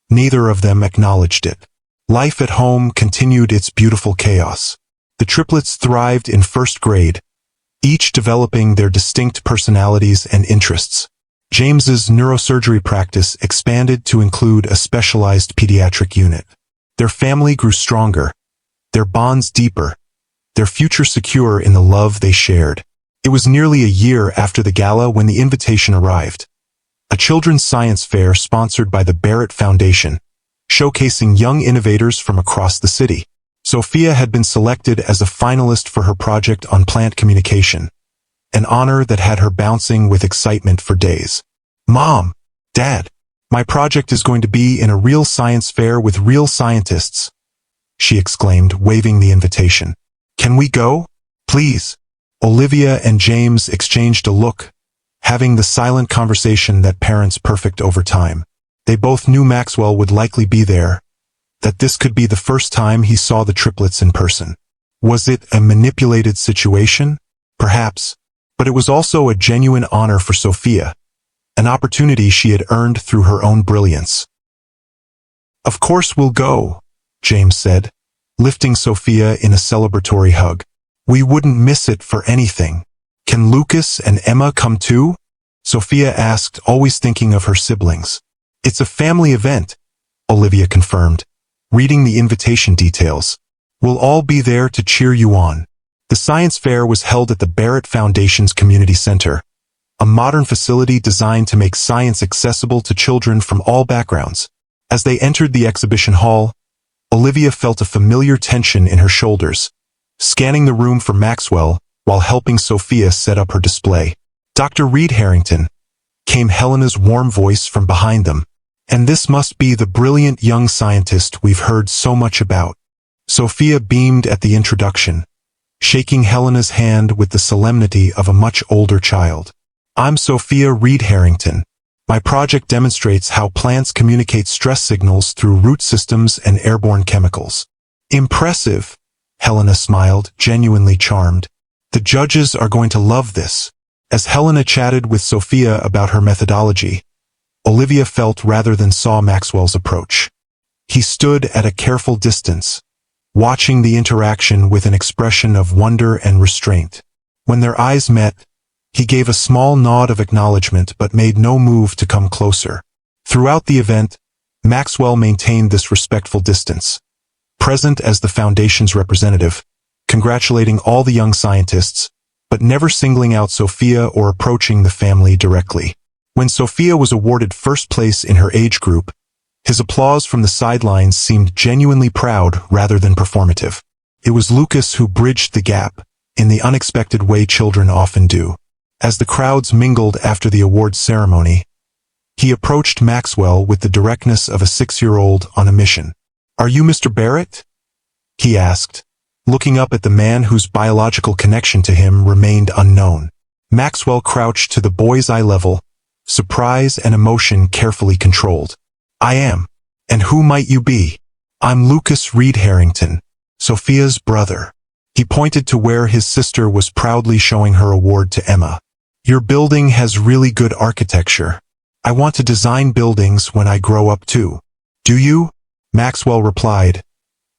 neither of them acknowledged it. Life at home continued its beautiful chaos. The triplets thrived in first grade, each developing their distinct personalities and interests. James's neurosurgery practice expanded to include a specialized pediatric unit. Their family grew stronger, their bonds deeper, their future secure in the love they shared. It was nearly a year after the gala when the invitation arrived. A children's science fair sponsored by the Barrett Foundation, showcasing young innovators from across the city. Sophia had been selected as a finalist for her project on plant communication, an honor that had her bouncing with excitement for days. Mom, Dad, my project is going to be in a real science fair with real scientists, she exclaimed, waving the invitation. Can we go? Please. Olivia and James exchanged a look, having the silent conversation that parents perfect over time. They both knew Maxwell would likely be there, that this could be the first time he saw the triplets in person. Was it a manipulated situation? Perhaps. But it was also a genuine honor for Sophia, an opportunity she had earned through her own brilliance. Of course we'll go, James said, lifting Sophia in a celebratory hug. We wouldn't miss it for anything. Can Lucas and Emma come too? Sophia asked, always thinking of her siblings. It's a family event, Olivia confirmed, reading the invitation details. We'll all be there to cheer you on. The science fair was held at the Barrett Foundation's Community Center, a modern facility designed to make science accessible to children from all backgrounds. As they entered the exhibition hall, Olivia felt a familiar tension in her shoulders, scanning the room for Maxwell while helping Sophia set up her display. Dr. Reed-Harrington, came Helena's warm voice from behind them. And this must be the brilliant young scientist we've heard so much about. Sophia beamed at the introduction, shaking Helena's hand with the solemnity of a much older child. I'm Sophia Reed-Harrington. My project demonstrates how plants communicate stress signals through root systems and airborne chemicals. Impressive, Helena smiled, genuinely charmed. The judges are going to love this. As Helena chatted with Sophia about her methodology, Olivia felt rather than saw Maxwell's approach. He stood at a careful distance, watching the interaction with an expression of wonder and restraint. When their eyes met, he gave a small nod of acknowledgement but made no move to come closer. Throughout the event, Maxwell maintained this respectful distance, present as the Foundation's representative, congratulating all the young scientists, but never singling out Sophia or approaching the family directly. When Sophia was awarded first place in her age group, his applause from the sidelines seemed genuinely proud rather than performative. It was Lucas who bridged the gap, in the unexpected way children often do. As the crowds mingled after the awards ceremony, he approached Maxwell with the directness of a 6-year-old on a mission. Are you Mr. Barrett? He asked, looking up at the man whose biological connection to him remained unknown. Maxwell crouched to the boy's eye level, surprise and emotion carefully controlled. I am. And who might you be? I'm Lucas Reed-Harrington, Sophia's brother. He pointed to where his sister was proudly showing her award to Emma. Your building has really good architecture. I want to design buildings when I grow up too. Do you? Maxwell replied,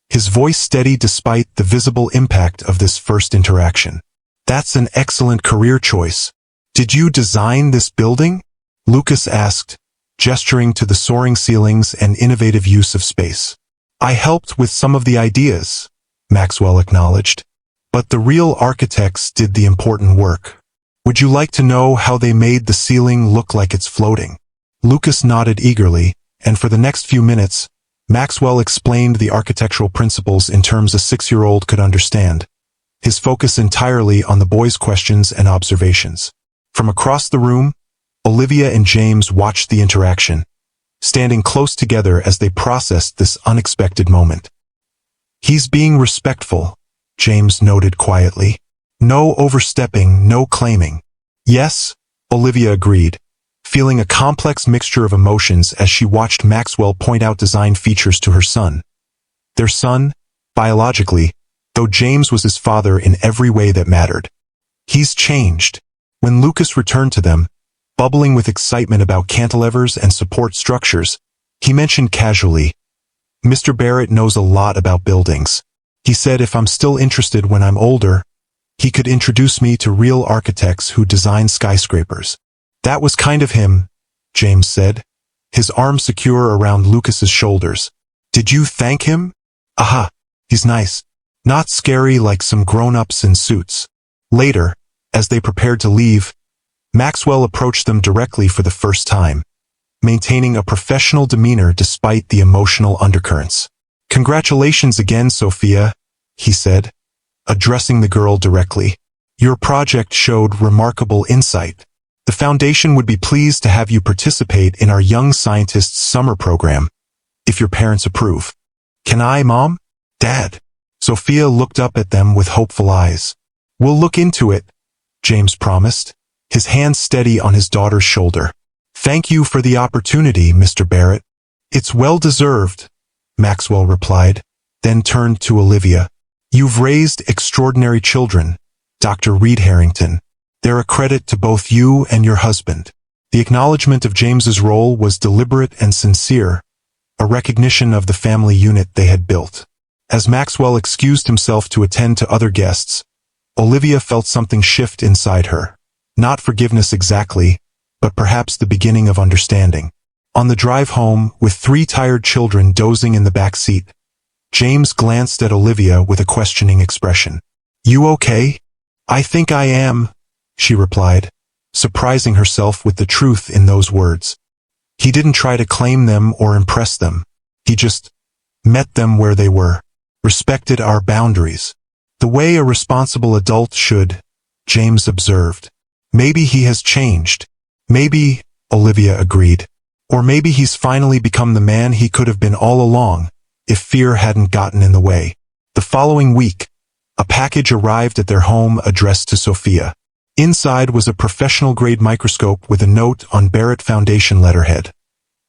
his voice steady despite the visible impact of this first interaction. That's an excellent career choice. Did you design this building? Lucas asked, gesturing to the soaring ceilings and innovative use of space. I helped with some of the ideas, Maxwell acknowledged. But the real architects did the important work. Would you like to know how they made the ceiling look like it's floating? Lucas nodded eagerly, and for the next few minutes, Maxwell explained the architectural principles in terms a 6-year-old could understand, his focus entirely on the boy's questions and observations. From across the room, Olivia and James watched the interaction, standing close together as they processed this unexpected moment. He's being respectful, James noted quietly. No overstepping, no claiming. Yes, Olivia agreed, feeling a complex mixture of emotions as she watched Maxwell point out design features to her son. Their son, biologically, though James was his father in every way that mattered. He's changed. When Lucas returned to them, bubbling with excitement about cantilevers and support structures, he mentioned casually, Mr. Barrett knows a lot about buildings. He said if I'm still interested when I'm older, he could introduce me to real architects who design skyscrapers. That was kind of him, James said, his arm secure around Lucas's shoulders. Did you thank him? Aha, he's nice. Not scary like some grown-ups in suits. Later, as they prepared to leave, Maxwell approached them directly for the first time, maintaining a professional demeanor despite the emotional undercurrents. Congratulations again, Sophia, he said, addressing the girl directly. Your project showed remarkable insight. The foundation would be pleased to have you participate in our Young Scientists Summer Program, if your parents approve. Can I, Mom? Dad? Sophia looked up at them with hopeful eyes. We'll look into it, James promised, his hand steady on his daughter's shoulder. Thank you for the opportunity, Mr. Barrett. It's well-deserved, Maxwell replied, then turned to Olivia. You've raised extraordinary children, Dr. Reed-Harrington. They're a credit to both you and your husband. The acknowledgement of James's role was deliberate and sincere, a recognition of the family unit they had built. As Maxwell excused himself to attend to other guests, Olivia felt something shift inside her. Not forgiveness exactly, but perhaps the beginning of understanding. On the drive home, with 3 tired children dozing in the back seat, James glanced at Olivia with a questioning expression. You okay? I think I am, she replied, surprising herself with the truth in those words. He didn't try to claim them or impress them. He just met them where they were, respected our boundaries. The way a responsible adult should, James observed. Maybe he has changed. Maybe, Olivia agreed. Or maybe he's finally become the man he could have been all along, if fear hadn't gotten in the way. The following week, a package arrived at their home addressed to Sophia. Inside was a professional-grade microscope with a note on Barrett Foundation letterhead.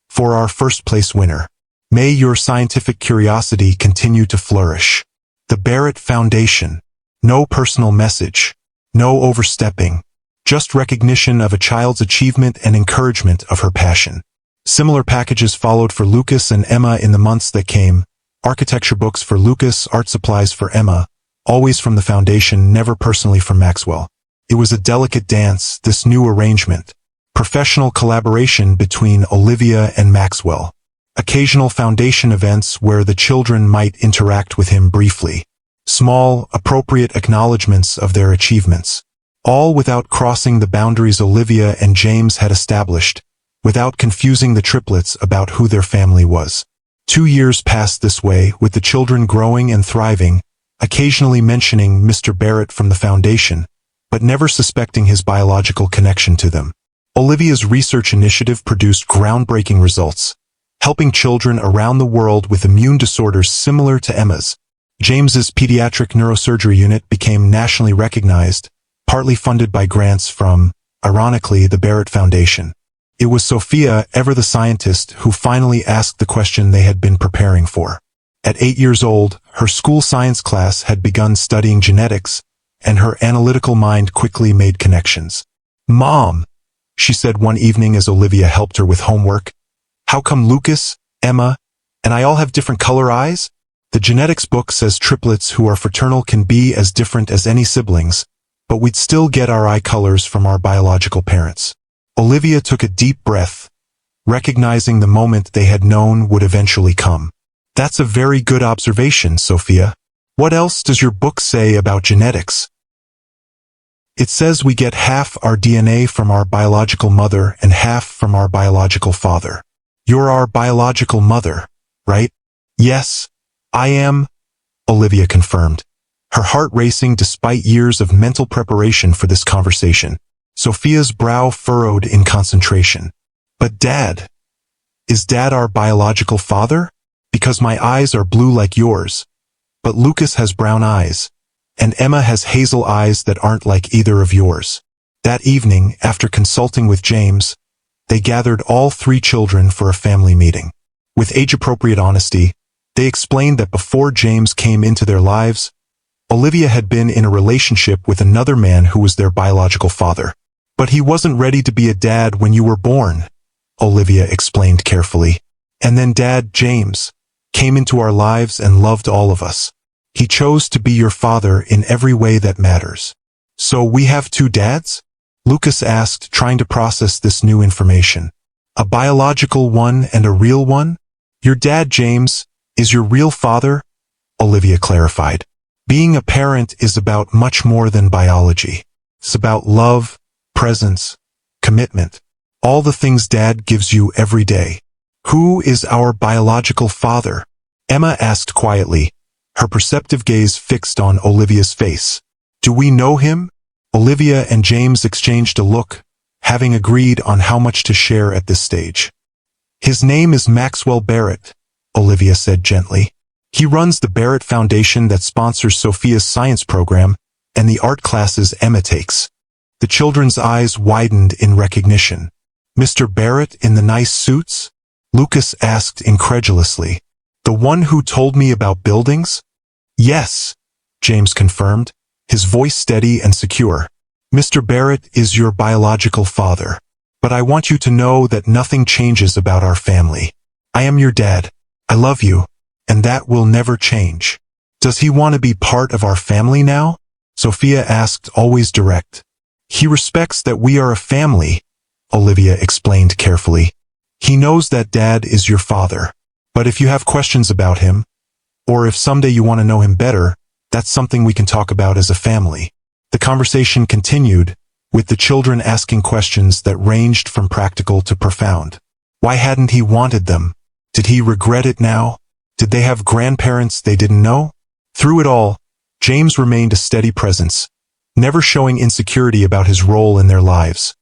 For our first-place winner. May your scientific curiosity continue to flourish. The Barrett Foundation. No personal message. No overstepping. Just recognition of a child's achievement and encouragement of her passion. Similar packages followed for Lucas and Emma in the months that came. Architecture books for Lucas, art supplies for Emma, always from the foundation, never personally from Maxwell. It was a delicate dance, this new arrangement. Professional collaboration between Olivia and Maxwell. Occasional foundation events where the children might interact with him briefly. Small, appropriate acknowledgments of their achievements. All without crossing the boundaries Olivia and James had established, without confusing the triplets about who their family was. 2 years passed this way, with the children growing and thriving, occasionally mentioning Mr. Barrett from the foundation, but never suspecting his biological connection to them. Olivia's research initiative produced groundbreaking results, helping children around the world with immune disorders similar to Emma's. James's pediatric neurosurgery unit became nationally recognized, partly funded by grants from, ironically, the Barrett Foundation. It was Sophia, ever the scientist, who finally asked the question they had been preparing for. At 8 years old, her school science class had begun studying genetics, and her analytical mind quickly made connections. "Mom," she said one evening as Olivia helped her with homework, "how come Lucas, Emma, and I all have different color eyes? The genetics book says triplets who are fraternal can be as different as any siblings, but we'd still get our eye colors from our biological parents." Olivia took a deep breath, recognizing the moment they had known would eventually come. "That's a very good observation, Sophia. What else does your book say about genetics?" "It says we get half our DNA from our biological mother and half from our biological father." "You're our biological mother, right?" "Yes, I am," Olivia confirmed, her heart racing despite years of mental preparation for this conversation. Sophia's brow furrowed in concentration. "But Dad, is Dad our biological father? Because my eyes are blue like yours, but Lucas has brown eyes, and Emma has hazel eyes that aren't like either of yours." That evening, after consulting with James, they gathered all 3 children for a family meeting. With age-appropriate honesty, they explained that before James came into their lives, Olivia had been in a relationship with another man who was their biological father. "But he wasn't ready to be a dad when you were born," Olivia explained carefully. "And then Dad, James, came into our lives and loved all of us. He chose to be your father in every way that matters." "So we have 2 dads?" Lucas asked, trying to process this new information. "A biological one and a real one? Your dad, James, is your real father," Olivia clarified. "Being a parent is about much more than biology. It's about love, presence, commitment, all the things Dad gives you every day." "Who is our biological father?" Emma asked quietly, her perceptive gaze fixed on Olivia's face. "Do we know him?" Olivia and James exchanged a look, having agreed on how much to share at this stage. "His name is Maxwell Barrett," Olivia said gently. "He runs the Barrett Foundation that sponsors Sophia's science program and the art classes Emma takes." The children's eyes widened in recognition. "Mr. Barrett in the nice suits?" Lucas asked incredulously. "The one who told me about buildings?" "Yes," James confirmed, his voice steady and secure. "Mr. Barrett is your biological father. But I want you to know that nothing changes about our family. I am your dad. I love you, and that will never change." "Does he want to be part of our family now?" Sophia asked, always direct. "He respects that we are a family," Olivia explained carefully. "He knows that Dad is your father. But if you have questions about him, or if someday you want to know him better, that's something we can talk about as a family." The conversation continued, with the children asking questions that ranged from practical to profound. Why hadn't he wanted them? Did he regret it now? Did they have grandparents they didn't know? Through it all, James remained a steady presence, never showing insecurity about his role in their lives,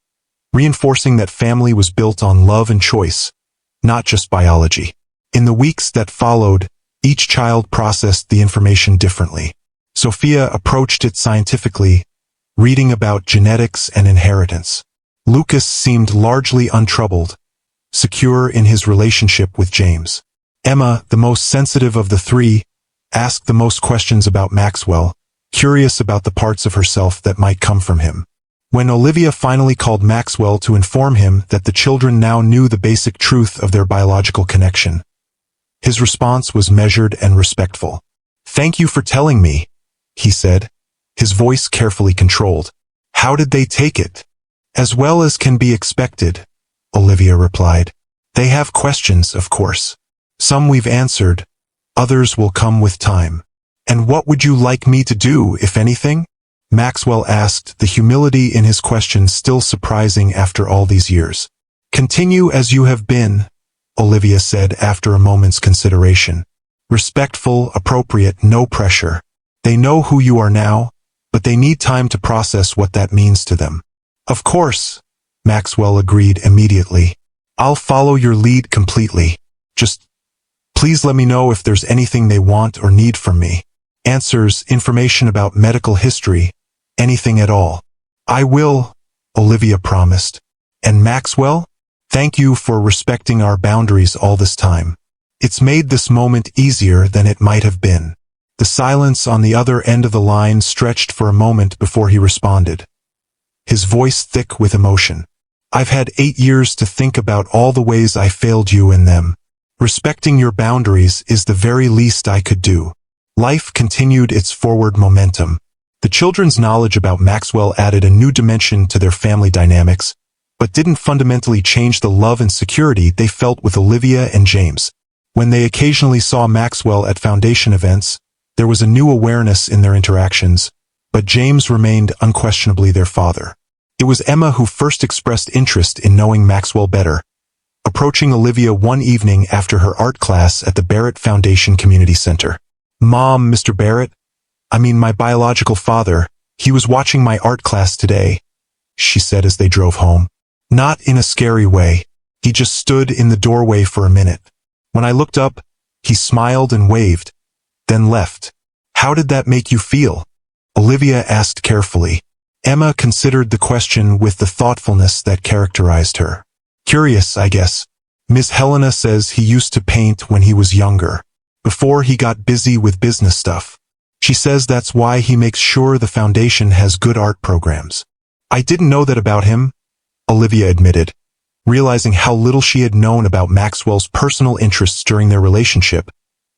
reinforcing that family was built on love and choice, not just biology. In the weeks that followed, each child processed the information differently. Sophia approached it scientifically, reading about genetics and inheritance. Lucas seemed largely untroubled, secure in his relationship with James. Emma, the most sensitive of the 3, asked the most questions about Maxwell, curious about the parts of herself that might come from him. When Olivia finally called Maxwell to inform him that the children now knew the basic truth of their biological connection, his response was measured and respectful. "Thank you for telling me," he said, his voice carefully controlled. "How did they take it?" "As well as can be expected," Olivia replied. "They have questions, of course. Some we've answered, others will come with time." "And what would you like me to do, if anything?" Maxwell asked, the humility in his question still surprising after all these years. "Continue as you have been," Olivia said after a moment's consideration. "Respectful, appropriate, no pressure. They know who you are now, but they need time to process what that means to them." "Of course," Maxwell agreed immediately. "I'll follow your lead completely. Just please let me know if there's anything they want or need from me. Answers, information about medical history, anything at all." "I will," Olivia promised. "And Maxwell, thank you for respecting our boundaries all this time. It's made this moment easier than it might have been. The silence on the other end of the line stretched for a moment before he responded, his voice thick with emotion. I've had 8 years to think about all the ways I failed you in them. Respecting your boundaries is the very least I could do. Life continued its forward momentum. The children's knowledge about Maxwell added a new dimension to their family dynamics, but didn't fundamentally change the love and security they felt with Olivia and James. When they occasionally saw Maxwell at foundation events, there was a new awareness in their interactions, but James remained unquestionably their father. It was Emma who first expressed interest in knowing Maxwell better, approaching Olivia one evening after her art class at the Barrett Foundation Community Center. Mom, Mr. Barrett, my biological father, he was watching my art class today, she said as they drove home. Not in a scary way. He just stood in the doorway for a minute. When I looked up, he smiled and waved, then left. How did that make you feel? Olivia asked carefully. Emma considered the question with the thoughtfulness that characterized her. Curious, I guess. Miss Helena says he used to paint when he was younger, before he got busy with business stuff. She says that's why he makes sure the foundation has good art programs. I didn't know that about him, Olivia admitted, realizing how little she had known about Maxwell's personal interests during their relationship,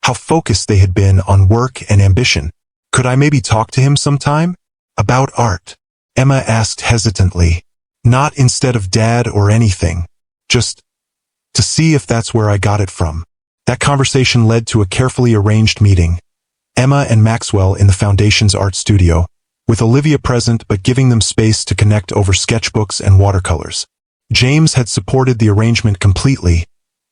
how focused they had been on work and ambition. Could I maybe talk to him sometime? About art? Emma asked hesitantly. Not instead of Dad or anything. Just to see if that's where I got it from. That conversation led to a carefully arranged meeting. Emma and Maxwell in the Foundation's art studio, with Olivia present but giving them space to connect over sketchbooks and watercolors. James had supported the arrangement completely,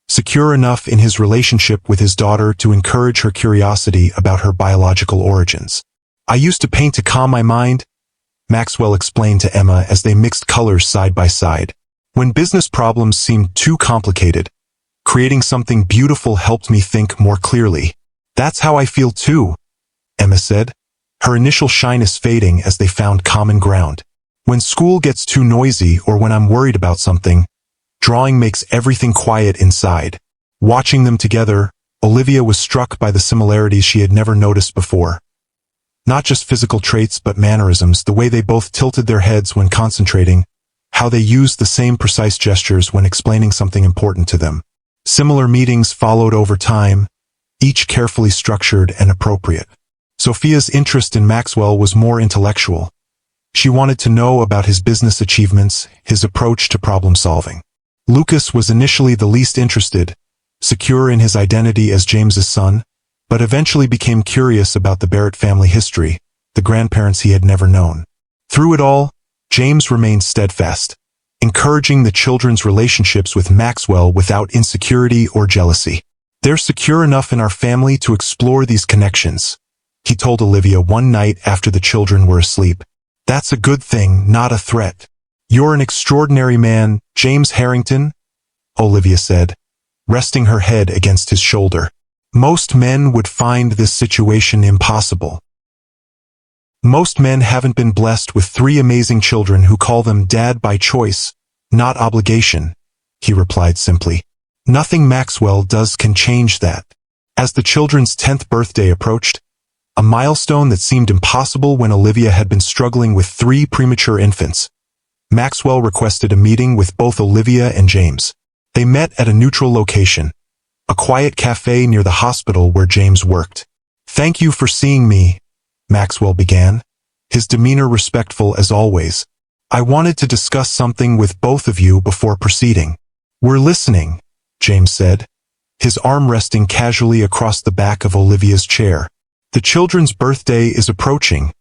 secure enough in his relationship with his daughter to encourage her curiosity about her biological origins. I used to paint to calm my mind, Maxwell explained to Emma as they mixed colors side by side. When business problems seemed too complicated, creating something beautiful helped me think more clearly. That's how I feel too, Emma said, her initial shyness fading as they found common ground. When school gets too noisy or when I'm worried about something, drawing makes everything quiet inside. Watching them together, Olivia was struck by the similarities she had never noticed before. Not just physical traits but mannerisms, the way they both tilted their heads when concentrating, how they used the same precise gestures when explaining something important to them. Similar meetings followed over time, each carefully structured and appropriate. Sophia's interest in Maxwell was more intellectual. She wanted to know about his business achievements, his approach to problem solving. Lucas was initially the least interested, secure in his identity as James's son, but eventually became curious about the Barrett family history, the grandparents he had never known. Through it all, James remained steadfast, encouraging the children's relationships with Maxwell without insecurity or jealousy. They're secure enough in our family to explore these connections, he told Olivia one night after the children were asleep. That's a good thing, not a threat. You're an extraordinary man, James Harrington, Olivia said, resting her head against his shoulder. Most men would find this situation impossible. Most men haven't been blessed with 3 amazing children who call them dad by choice, not obligation, he replied simply. Nothing Maxwell does can change that. As the children's 10th birthday approached, a milestone that seemed impossible when Olivia had been struggling with 3 premature infants, Maxwell requested a meeting with both Olivia and James. They met at a neutral location, a quiet cafe near the hospital where James worked. Thank you for seeing me, Maxwell began, his demeanor respectful as always. I wanted to discuss something with both of you before proceeding. We're listening, James said, his arm resting casually across the back of Olivia's chair. The children's birthday is approaching,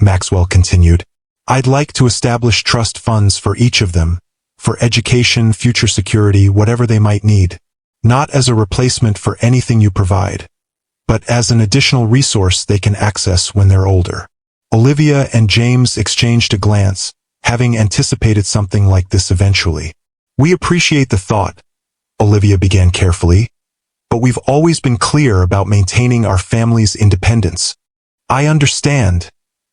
Maxwell continued. I'd like to establish trust funds for each of them, for education, future security, whatever they might need. Not as a replacement for anything you provide, but as an additional resource they can access when they're older. Olivia and James exchanged a glance, having anticipated something like this eventually. We appreciate the thought, Olivia began carefully, but we've always been clear about maintaining our family's independence. I understand,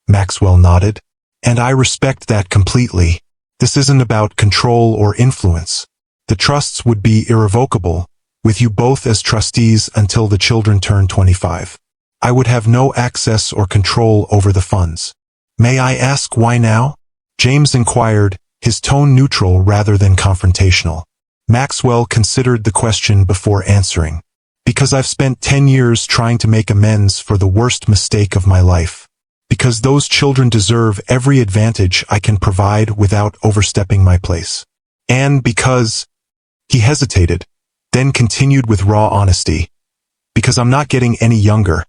Maxwell nodded, and I respect that completely. This isn't about control or influence. The trusts would be irrevocable, with you both as trustees until the children turn 25. I would have no access or control over the funds. May I ask why now? James inquired, his tone neutral rather than confrontational. Maxwell considered the question before answering. Because I've spent 10 years trying to make amends for the worst mistake of my life. Because those children deserve every advantage I can provide without overstepping my place. And because... He hesitated, then continued with raw honesty. Because I'm not getting any younger,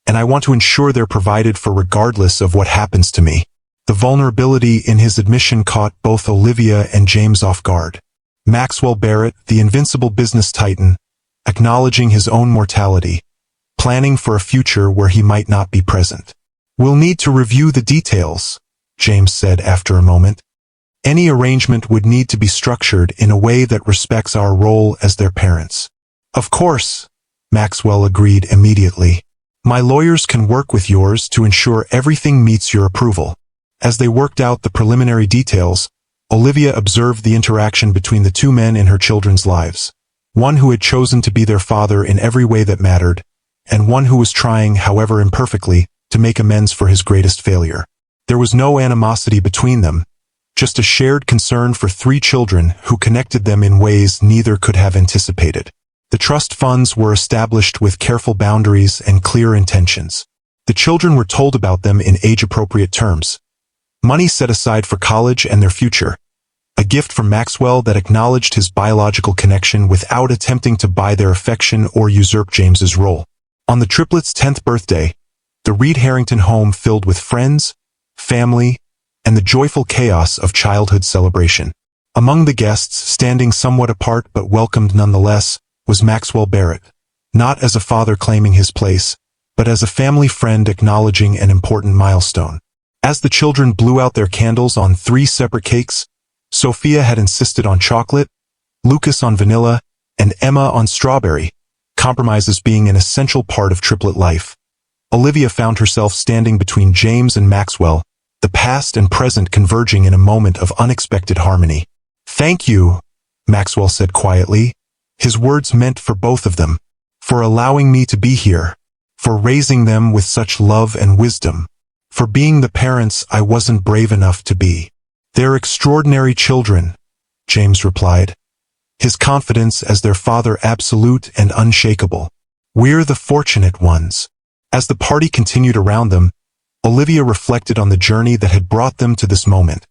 and I want to ensure they're provided for regardless of what happens to me. The vulnerability in his admission caught both Olivia and James off guard. Maxwell Barrett, the invincible business titan, acknowledging his own mortality, planning for a future where he might not be present. We'll need to review the details, James said after a moment. Any arrangement would need to be structured in a way that respects our role as their parents. Of course, Maxwell agreed immediately. My lawyers can work with yours to ensure everything meets your approval. As they worked out the preliminary details, Olivia observed the interaction between the two men in her children's lives. One who had chosen to be their father in every way that mattered, and one who was trying, however imperfectly, to make amends for his greatest failure. There was no animosity between them, just a shared concern for 3 children who connected them in ways neither could have anticipated. The trust funds were established with careful boundaries and clear intentions. The children were told about them in age-appropriate terms. Money set aside for college and their future. A gift from Maxwell that acknowledged his biological connection without attempting to buy their affection or usurp James's role. On the triplets' 10th birthday, the Reed-Harrington home filled with friends, family, and the joyful chaos of childhood celebration. Among the guests, standing somewhat apart but welcomed nonetheless, was Maxwell Barrett, not as a father claiming his place, but as a family friend acknowledging an important milestone. As the children blew out their candles on 3 separate cakes, Sophia had insisted on chocolate, Lucas on vanilla, and Emma on strawberry, compromises being an essential part of triplet life. Olivia found herself standing between James and Maxwell, the past and present converging in a moment of unexpected harmony. Thank you, Maxwell said quietly, his words meant for both of them, for allowing me to be here, for raising them with such love and wisdom, for being the parents I wasn't brave enough to be. They're extraordinary children, James replied, his confidence as their father absolute and unshakable. We're the fortunate ones. As the party continued around them, Olivia reflected on the journey that had brought them to this moment.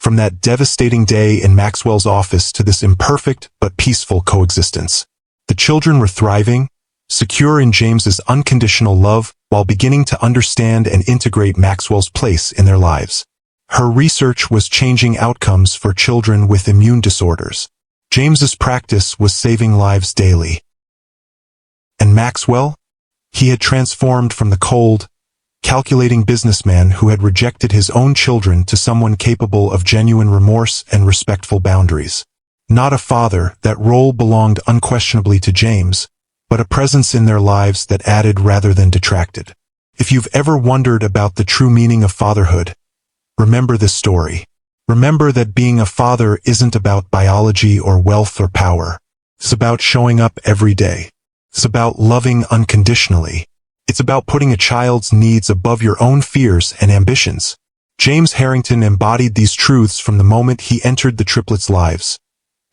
From that devastating day in Maxwell's office to this imperfect but peaceful coexistence. The children were thriving, secure in James's unconditional love, while beginning to understand and integrate Maxwell's place in their lives. Her research was changing outcomes for children with immune disorders. James's practice was saving lives daily. And Maxwell? He had transformed from the cold, calculating businessman who had rejected his own children to someone capable of genuine remorse and respectful boundaries. Not a father, that role belonged unquestionably to James, but a presence in their lives that added rather than detracted. If you've ever wondered about the true meaning of fatherhood, remember this story. Remember that being a father isn't about biology or wealth or power. It's about showing up every day. It's about loving unconditionally. It's about putting a child's needs above your own fears and ambitions. James Harrington embodied these truths from the moment he entered the triplets' lives,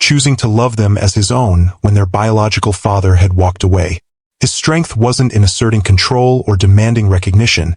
choosing to love them as his own when their biological father had walked away. His strength wasn't in asserting control or demanding recognition,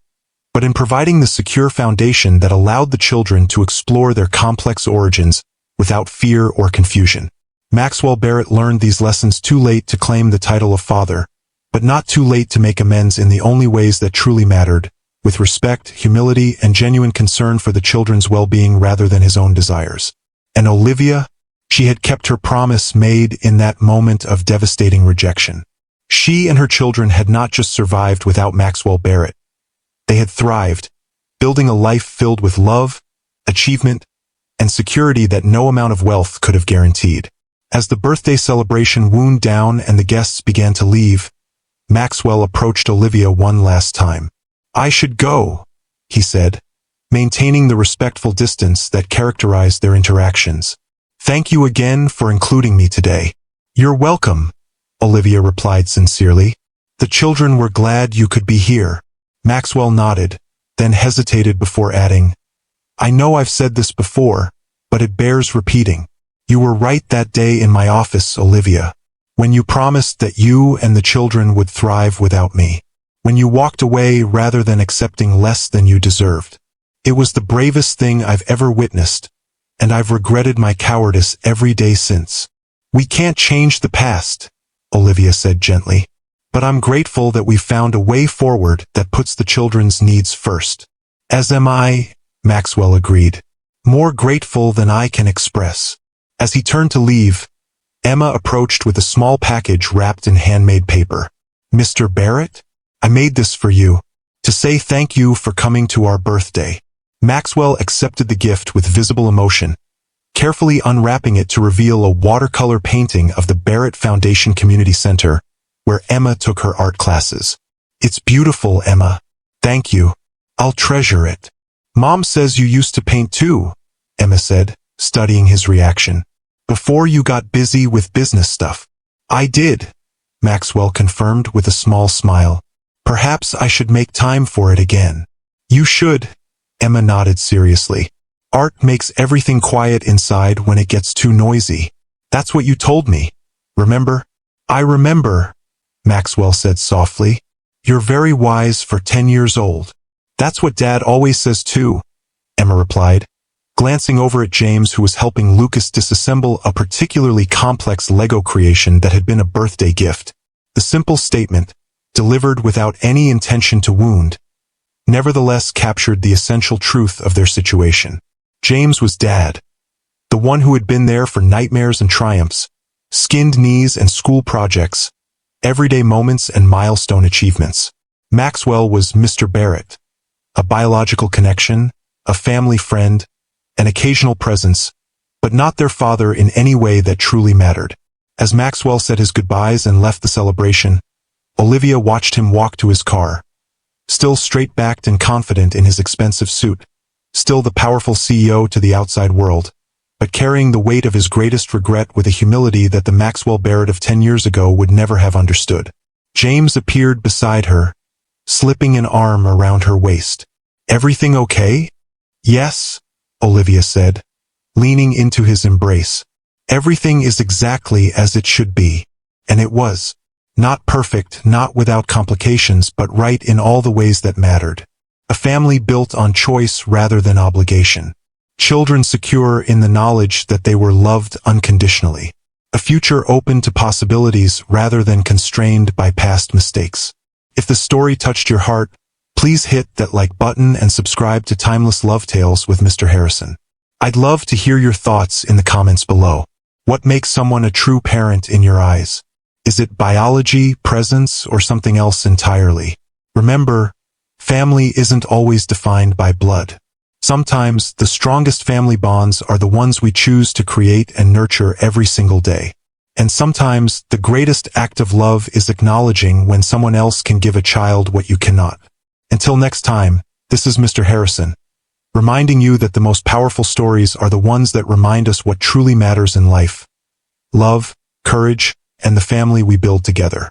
but in providing the secure foundation that allowed the children to explore their complex origins without fear or confusion. Maxwell Barrett learned these lessons too late to claim the title of father, but not too late to make amends in the only ways that truly mattered, with respect, humility, and genuine concern for the children's well-being rather than his own desires. And Olivia? She had kept her promise made in that moment of devastating rejection. She and her children had not just survived without Maxwell Barrett. They had thrived, building a life filled with love, achievement, and security that no amount of wealth could have guaranteed. As the birthday celebration wound down and the guests began to leave, Maxwell approached Olivia one last time. "I should go," he said, maintaining the respectful distance that characterized their interactions. "Thank you again for including me today." "You're welcome," Olivia replied sincerely. The children were glad you could be here. Maxwell nodded, then hesitated before adding, I know I've said this before, but it bears repeating. You were right that day in my office, Olivia, when you promised that you and the children would thrive without me. When you walked away rather than accepting less than you deserved. It was the bravest thing I've ever witnessed, and I've regretted my cowardice every day since. We can't change the past, Olivia said gently, but I'm grateful that we found a way forward that puts the children's needs first. As am I, Maxwell agreed, more grateful than I can express. As he turned to leave, Emma approached with a small package wrapped in handmade paper. Mr. Barrett? I made this for you, to say thank you for coming to our birthday. Maxwell accepted the gift with visible emotion, carefully unwrapping it to reveal a watercolor painting of the Barrett Foundation Community Center, where Emma took her art classes. It's beautiful, Emma. Thank you. I'll treasure it. Mom says you used to paint too, Emma said, studying his reaction. Before you got busy with business stuff. I did, Maxwell confirmed with a small smile. Perhaps I should make time for it again. You should, Emma nodded seriously. Art makes everything quiet inside when it gets too noisy. That's what you told me. Remember? I remember, Maxwell said softly. You're very wise for 10 years old. That's what Dad always says too, Emma replied, glancing over at James, who was helping Lucas disassemble a particularly complex Lego creation that had been a birthday gift. The simple statement, delivered without any intention to wound, nevertheless captured the essential truth of their situation. James was Dad, the one who had been there for nightmares and triumphs, skinned knees and school projects, everyday moments and milestone achievements. Maxwell was Mr. Barrett, a biological connection, a family friend, an occasional presence, but not their father in any way that truly mattered. As Maxwell said his goodbyes and left the celebration, Olivia watched him walk to his car, still straight-backed and confident in his expensive suit, still the powerful CEO to the outside world, but carrying the weight of his greatest regret with a humility that the Maxwell Barrett of 10 years ago would never have understood. James appeared beside her, slipping an arm around her waist. Everything okay? Yes, Olivia said, leaning into his embrace. Everything is exactly as it should be. And it was. Not perfect, not without complications, but right in all the ways that mattered. A family built on choice rather than obligation. Children secure in the knowledge that they were loved unconditionally. A future open to possibilities rather than constrained by past mistakes. If the story touched your heart, please hit that like button and subscribe to Timeless Love Tales with Mr. Harrison. I'd love to hear your thoughts in the comments below. What makes someone a true parent in your eyes? Is it biology, presence, or something else entirely? Remember, family isn't always defined by blood. Sometimes, the strongest family bonds are the ones we choose to create and nurture every single day. And sometimes, the greatest act of love is acknowledging when someone else can give a child what you cannot. Until next time, this is Mr. Harrison, reminding you that the most powerful stories are the ones that remind us what truly matters in life. Love, courage, and the family we build together.